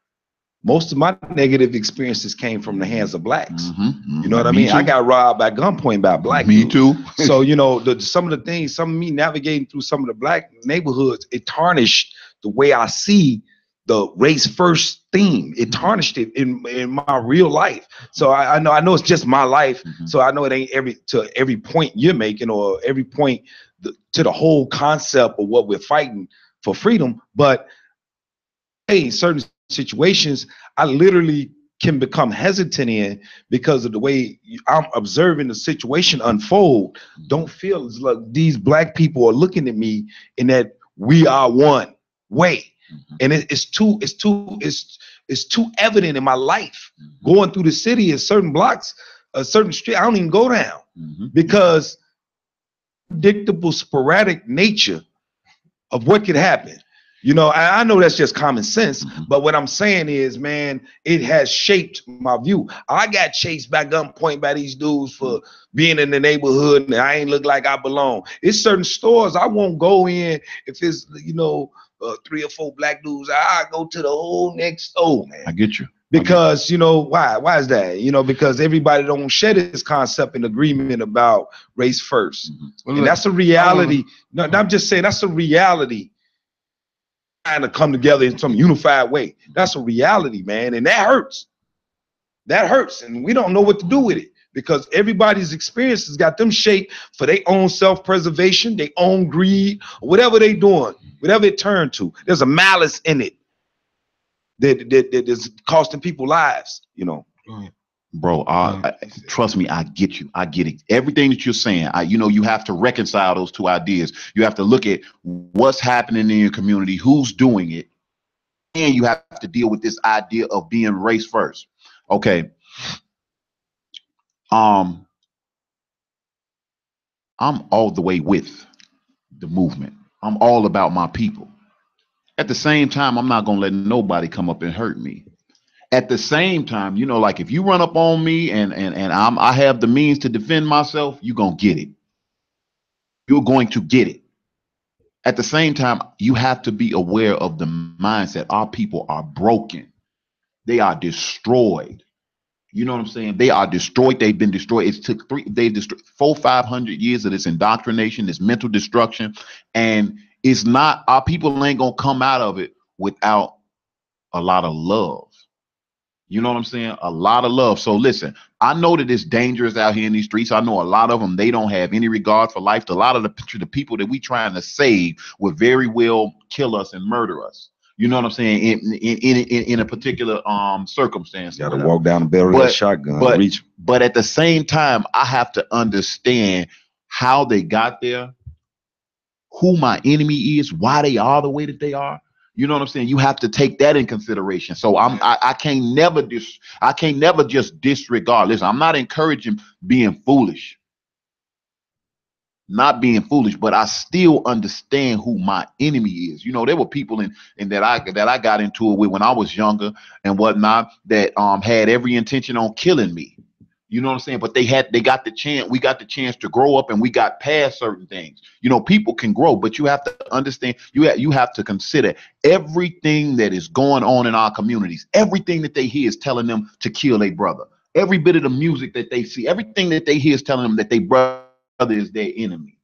Most of my negative experiences came from the hands of blacks. You know what I mean? I got robbed by gunpoint by black people. Me too. So, you know, some of me navigating through some of the black neighborhoods, it tarnished the way I see the race first theme. It tarnished it in my real life. So I know it's just my life. So I know it ain't every point you're making or every point to the whole concept of what we're fighting for freedom. But hey, certain situations I literally can become hesitant in because of the way I'm observing the situation unfold. Don't feel as like these black people are looking at me in that we are one way. And it's too evident in my life. Going through the city at certain blocks, a certain street, I don't even go down because predictable, sporadic nature of what could happen. You know, I know that's just common sense, but what I'm saying is, man, it has shaped my view. I got chased by gunpoint by these dudes for being in the neighborhood and I ain't look like I belong. It's certain stores I won't go in if it's, you know, 3 or 4 black dudes. I go to the whole next store, man. I get you. Because, you know, why is that? You know, because everybody don't share this concept and agreement about race first. And that's a reality. No, I'm just saying that's a reality. Trying to come together in some unified way. That's a reality, man. And that hurts. That hurts. And we don't know what to do with it because everybody's experiences got them shaped for their own self-preservation, their own greed, or whatever they doing, whatever it turned to. There's a malice in it that is costing people lives, you know. Bro, trust me, I get you. I get it. Everything that you're saying, you know, you have to reconcile those two ideas. You have to look at what's happening in your community, who's doing it, and you have to deal with this idea of being race first. Okay. I'm all the way with the movement. I'm all about my people. At the same time, I'm not gonna let nobody come up and hurt me. At the same time, you know, like if you run up on me and I have the means to defend myself, you're gonna get it. You're going to get it. At the same time, you have to be aware of the mindset. Our people are broken. They are destroyed. You know what I'm saying? They are destroyed. They've been destroyed. It took 400-500 years of this indoctrination, this mental destruction, and it's not. Our people ain't gonna come out of it without a lot of love. You know what I'm saying? A lot of love. So listen, I know that it's dangerous out here in these streets. I know a lot of them, they don't have any regard for life. A lot of the people that we trying to save would very well kill us and murder us. You know what I'm saying? In a particular circumstance. You got to walk down the barrel of that shotgun. But at the same time, I have to understand how they got there, who my enemy is, why they are the way that they are. You know what I'm saying? You have to take that in consideration. So I can't never just disregard. Listen, I'm not encouraging being foolish. Not being foolish, but I still understand who my enemy is. You know, there were people in that I got into it with when I was younger and whatnot that had every intention on killing me. You know what I'm saying? But we got the chance to grow up and we got past certain things. You know, people can grow, but you have to understand, you have to consider everything that is going on in our communities. Everything that they hear is telling them to kill their brother. Every bit of the music that they see, everything that they hear is telling them that their brother is their enemy.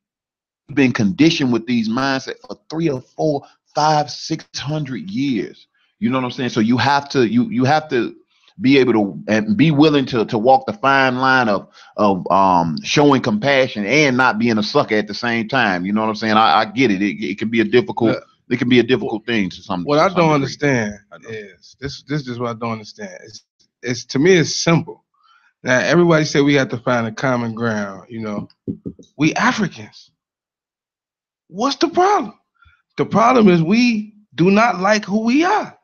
We've been conditioned with these mindsets for 300 or 400, 500, 600 years. You know what I'm saying? So you have to be able to and be willing to walk the fine line of showing compassion and not being a sucker at the same time. You know what I'm saying? I get it. It can be a difficult. It can be a difficult thing to some. What I don't understand is this is what I don't understand. It's to me it's simple. Now everybody say we have to find a common ground. You know, we Africans. What's the problem? The problem is we do not like who we are.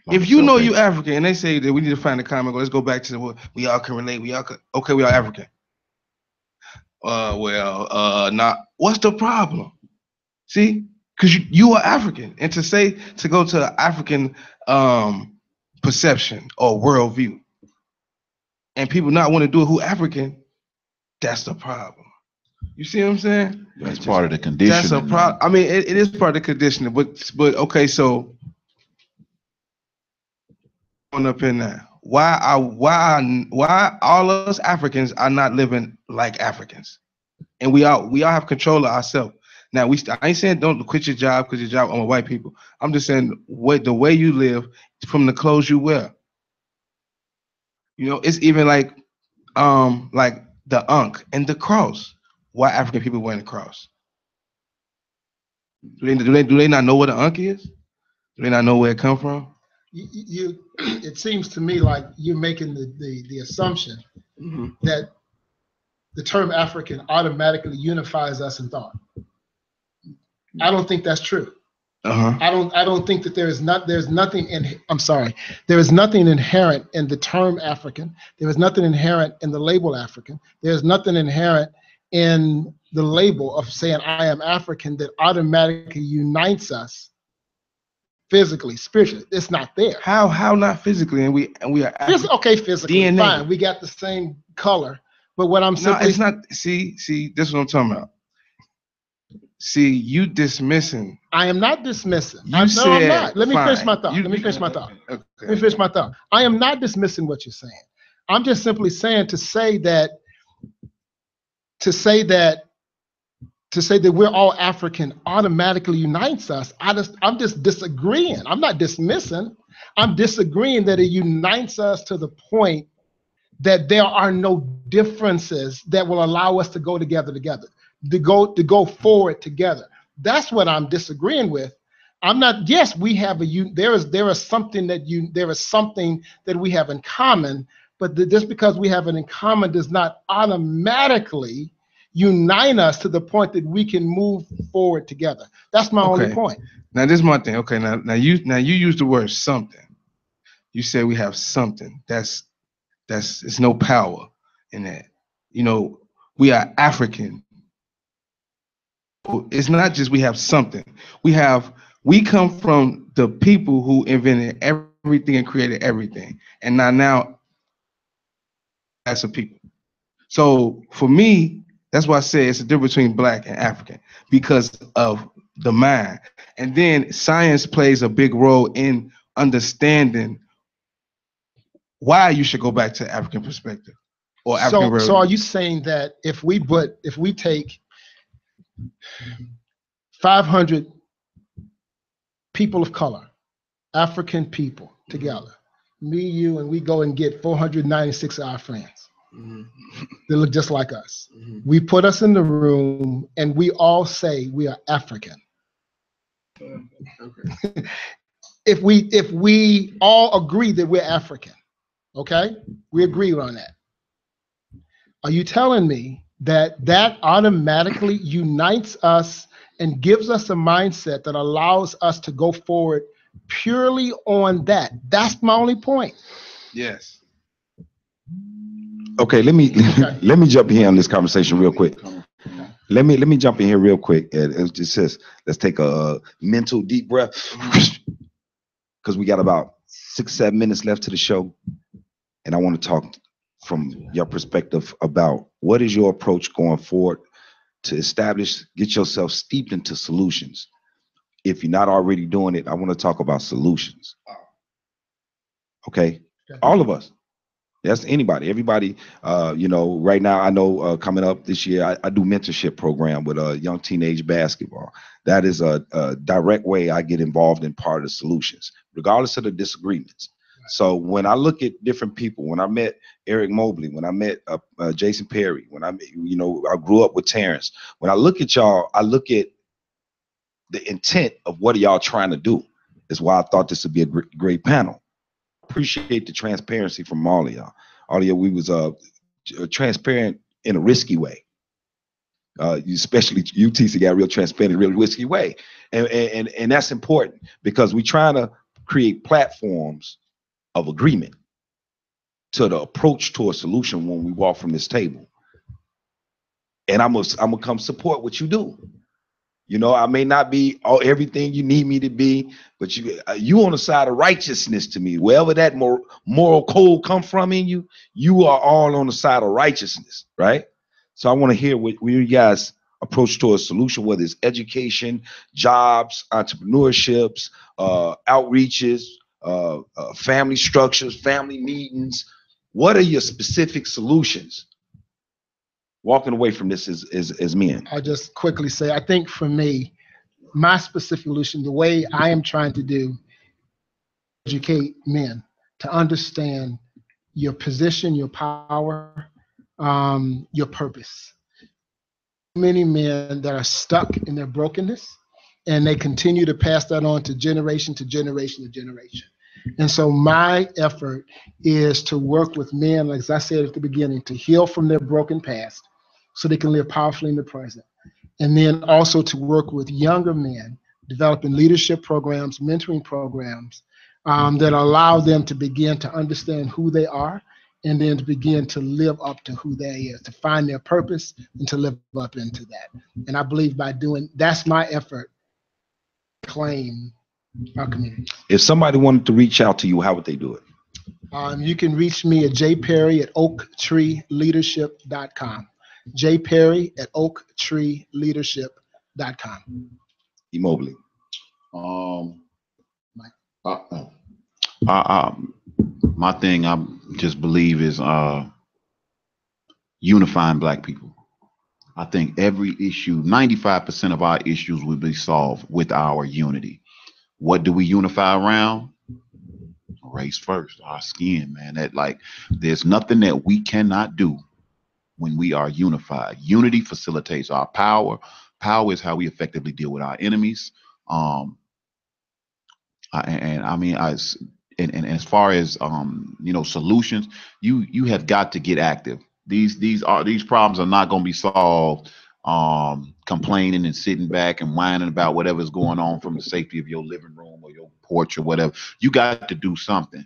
If you know you African and they say that we need to find a common goal, let's go back to we all can relate. We are African. Not. What's the problem? See, because you are African, and to go to an African perception or worldview, and people not want to do it who African, That's the problem. You see what I'm saying? That's part of the conditioning. That's a problem. I mean, it is part of the conditioning, but okay, so on up in there. Why all of us Africans are not living like Africans? And we all have control of ourselves. Now I ain't saying don't quit your job because your job on white people. I'm just saying the way you live from the clothes you wear. You know, it's even like the Ankh and the cross. Why African people wearing the cross? Do they not know what an Ankh is? Do they not know where it come from? It seems to me like you're making the assumption that the term African automatically unifies us in thought. I don't think that's true. I don't think that there is nothing inherent in the term African. There is nothing inherent in the label African. There's nothing inherent in the label of saying I am African that automatically unites us physically, spiritually. It's not there. How not physically? And we are okay, physically DNA. Fine. We got the same color, but what I'm saying it's not. See, this is what I'm talking about. See, you dismissing. I am not dismissing. I'm not. Let me finish my thought. Let me finish my thought. I am not dismissing what you're saying. I'm just simply saying to say that we're all African automatically unites us. I'm just disagreeing. I'm not dismissing. I'm disagreeing that it unites us to the point that there are no differences that will allow us to go together, to go forward together. That's what I'm disagreeing with. I'm not. Yes, we have there is something that we have in common, but just because we have it in common does not automatically unite us to the point that we can move forward together. That's my only point. Now this is my thing. Okay, now you use the word something. You say we have something. That's it's no power in that. You know, we are African. It's not just we have something. We come from the people who invented everything and created everything. And now as a people. So for me, that's why I say it's a difference between black and African because of the mind. And then science plays a big role in understanding why you should go back to African perspective or African. So are you saying that if we take 500 people of color, African people together, me, you, and we go and get 496 of our friends that look just like us. We put us in the room and we all say we are African. If we all agree that we're African, okay, we agree on that. Are you telling me that automatically unites us and gives us a mindset that allows us to go forward purely on that? That's my only point. Yes. Okay, let me jump in here on this conversation real quick. Let me jump in here real quick. It just says, let's take a mental deep breath because we got about 6-7 minutes left to the show, and I want to talk from your perspective about what is your approach going forward to get yourself steeped into solutions. If you're not already doing it, I want to talk about solutions. Okay, all of us. That's anybody, everybody. Right now, I know coming up this year, I do mentorship program with young teenage basketball. That is a direct way I get involved in part of the solutions, regardless of the disagreements. So when I look at different people, when I met Eric Mobley, when I met Jason Perry, when I grew up with Terrence, when I look at y'all, I look at the intent of what are y'all trying to do. Is why I thought this would be a great panel. Appreciate the transparency from all of y'all. All of y'all, we was transparent in a risky way. Especially you, TC, got real transparent in a real risky way. And that's important because we're trying to create platforms of agreement to the approach to a solution when we walk from this table. And I'm gonna come support what you do. You know, I may not be everything you need me to be, but you on the side of righteousness to me. Wherever that moral code come from in you, you are all on the side of righteousness, right? So I want to hear what you guys approach to a solution, whether it's education, jobs, entrepreneurships, outreaches, family structures, family meetings. What are your specific solutions? Walking away from this as men. I'll just quickly say, I think for me, my specific solution, the way I am trying to do, educate men to understand your position, your power, your purpose. Many men that are stuck in their brokenness, and they continue to pass that on to generation to generation to generation. And so my effort is to work with men, like as I said at the beginning, to heal from their broken past so they can live powerfully in the present. And then also to work with younger men, developing leadership programs, mentoring programs that allow them to begin to understand who they are and then to begin to live up to who they is, to find their purpose and to live up into that. And I believe by doing, that's my effort, claim our community. If somebody wanted to reach out to you, how would they do it? You can reach me at jperry@oaktreeleadership.com. jperry@oaktreeleadership.com. E. Mobley. My thing, I just believe is unifying Black people. I think every issue, 95% of our issues will be solved with our unity. What do we unify around? Race first, our skin, man. That, like, there's nothing that we cannot do when we are unified. Unity facilitates our power. Power is how we effectively deal with our enemies. And as far as solutions, you have got to get active. These problems are not going to be solved complaining and sitting back and whining about whatever's going on from the safety of your living room or your porch or whatever. You got to do something.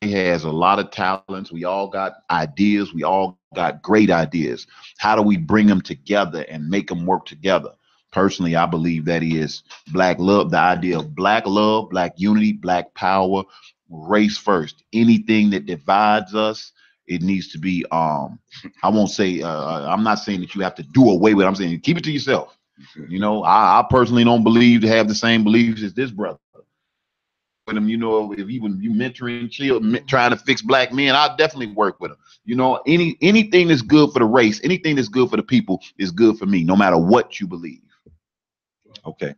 He has a lot of talents. We all got ideas. We all got great ideas. How do we bring them together and make them work together? Personally, I believe that is Black love, the idea of Black love, Black unity, Black power, race first. Anything that divides us, it needs to be, I won't say, I'm not saying that you have to do away with it. I'm saying keep it to yourself. You know, I personally don't believe to have the same beliefs as this brother. With him, if even you mentoring, trying to fix Black men, I'll definitely work with him. Anything that's good for the race, anything that's good for the people is good for me, no matter what you believe. Okay.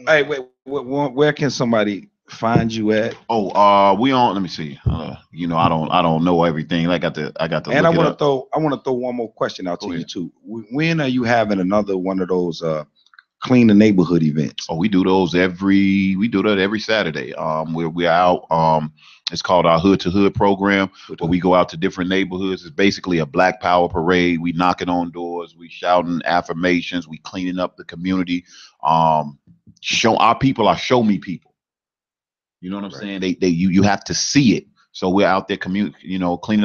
Hey, where can somebody find you at? We on. Let me see. I don't know everything. I got to. And I want to throw one more question out to you too. When are you having another one of those clean the neighborhood events? We do those every Saturday. We're out. It's called our Hood to Hood program, where we go out to different neighborhoods. It's basically a Black Power parade. We knocking on doors, we shouting affirmations, we cleaning up the community. Show our people are show me people. You know what I'm saying? You have to see it. So we're out there cleaning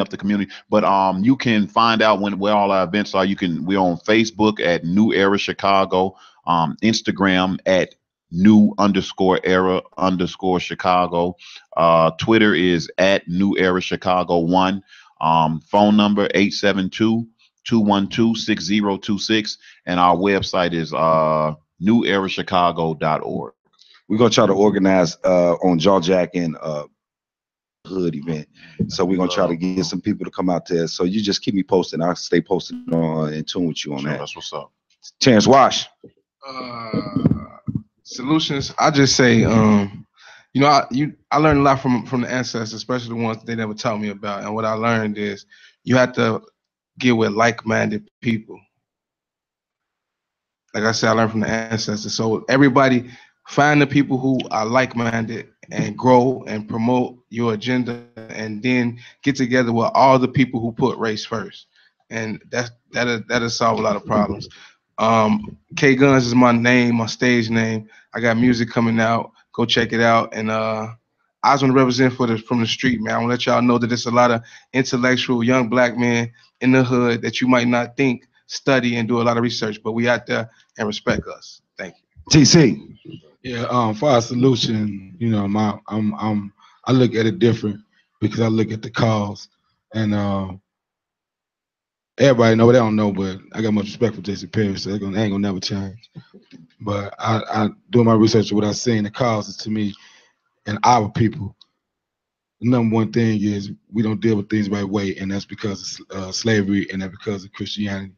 up the community. But you can find out where all our events are. We're on Facebook at New Era Chicago, Instagram at new_era_Chicago. Twitter is at New Era Chicago 1. Phone number 872-212-6026. And our website is newerachicago.org. We're gonna try to organize on Jaw Jack and hood event. So we're gonna try to get some people to come out there. So you just keep me posted. I'll stay posted in tune with you on that. That's what's up. Terrence Wash. Solutions. I just say, I learned a lot from the ancestors, especially the ones they never taught me about. And what I learned is you have to get with like-minded people. Like I said, I learned from the ancestors. So everybody find the people who are like-minded and grow and promote your agenda, and then get together with all the people who put race first. And that'll solve a lot of problems. K Guns is my name, my stage name. I got music coming out. Go check it out. And I just want to represent from the street, man. I want to let y'all know that there's a lot of intellectual young Black men in the hood that you might not think study and do a lot of research, but we out there and respect us. Thank you. TC. Yeah, for our solution, I look at it different because I look at the cause, and everybody know, they don't know, but I got much respect for Jason Perry, so they ain't gonna never change. But I doing my research of what I seen, the causes to me and our people. The number one thing is we don't deal with things the right way, and that's because of slavery, and that's because of Christianity.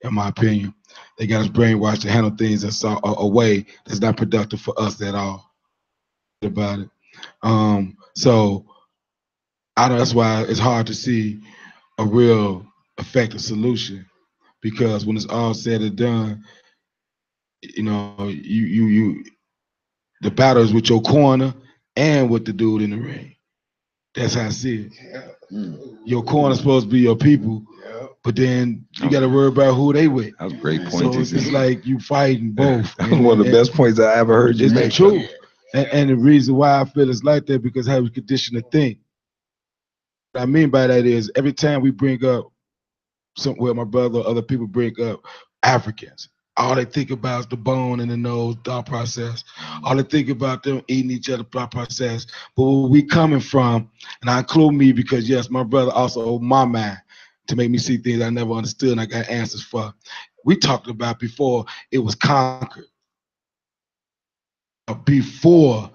In my opinion, they got us brainwashed to handle things in a way that's not productive for us at all. About it, so I know that's why it's hard to see a real effective solution, because when it's all said and done, you know, you the battle is with your corner and with the dude in the ring. That's how I see it. Yeah. Your corner's supposed to be your people, but then you got to worry about who they with. That was a great point. So it's like you fighting both. That was one of the best points I ever heard you make. It's true. And the reason why I feel it's like that, because how we conditioned to think. What I mean by that is every time we bring up somewhere, my brother or other people bring up Africans, all they think about is the bone and the nose thought process. All they think about them eating each other thought process. But where we coming from, and I include me because yes, my brother also opened my mind to make me see things I never understood and I got answers for. We talked about before it was conquered. Before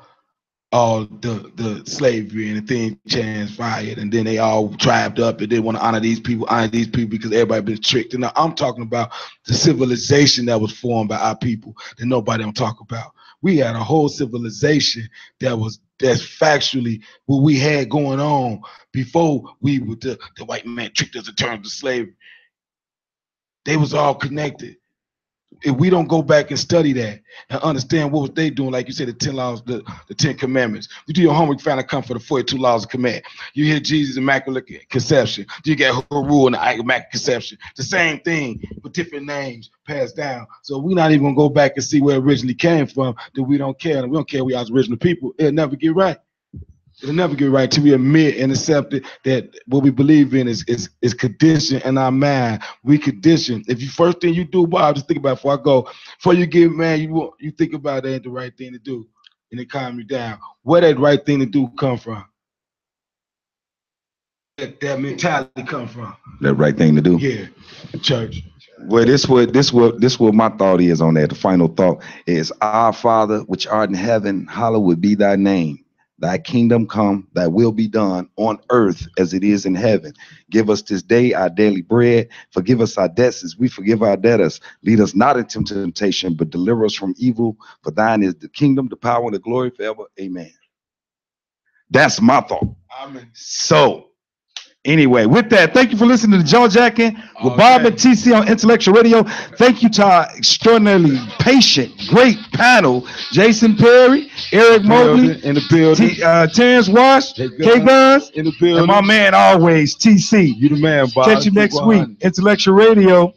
all the slavery and the thing transpired, and then they all tribed up and didn't want to honor these people because everybody been tricked. And now I'm talking about the civilization that was formed by our people that nobody don't talk about. We had a whole civilization that's factually what we had going on before we were the white man tricked us in terms of slavery. They was all connected. If we don't go back and study that and understand what was they doing, like you said, the 10 laws, the 10 commandments. You do your homework, find a come for the 42 laws of command. You hear Jesus' Immaculate Conception. You got Haru and the Immaculate Conception. The same thing, but different names passed down. So we're not even gonna go back and see where it originally came from, that we don't care. And we don't care we are original people. It'll never get right. It'll never get right till we admit and accept it, that what we believe in is conditioned in our mind. We condition. If you first thing you do, Bob, just think about it before I go. Before you get mad, you think about that ain't the right thing to do, and it calm you down. Where that right thing to do come from? That mentality come from? That right thing to do. Yeah, church. Well, this what my thought is on that. The final thought is, Our Father which art in heaven, hallowed be thy name. Thy kingdom come, thy will be done on earth as it is in heaven. Give us this day our daily bread. Forgive us our debts as we forgive our debtors. Lead us not into temptation, but deliver us from evil. For thine is the kingdom, the power, and the glory forever. Amen. That's my thought. Amen. So, anyway, with that, thank you for listening to Jaw Jacking with Bob and TC on Intellectual Radio. Thank you to our extraordinarily patient, great panel, Jason Perry, Eric Mobley, in the building, Terrence Wash, K-Guns, in the building, and my man always, TC. You the man, Bob. Catch you next week. Intellectual Radio.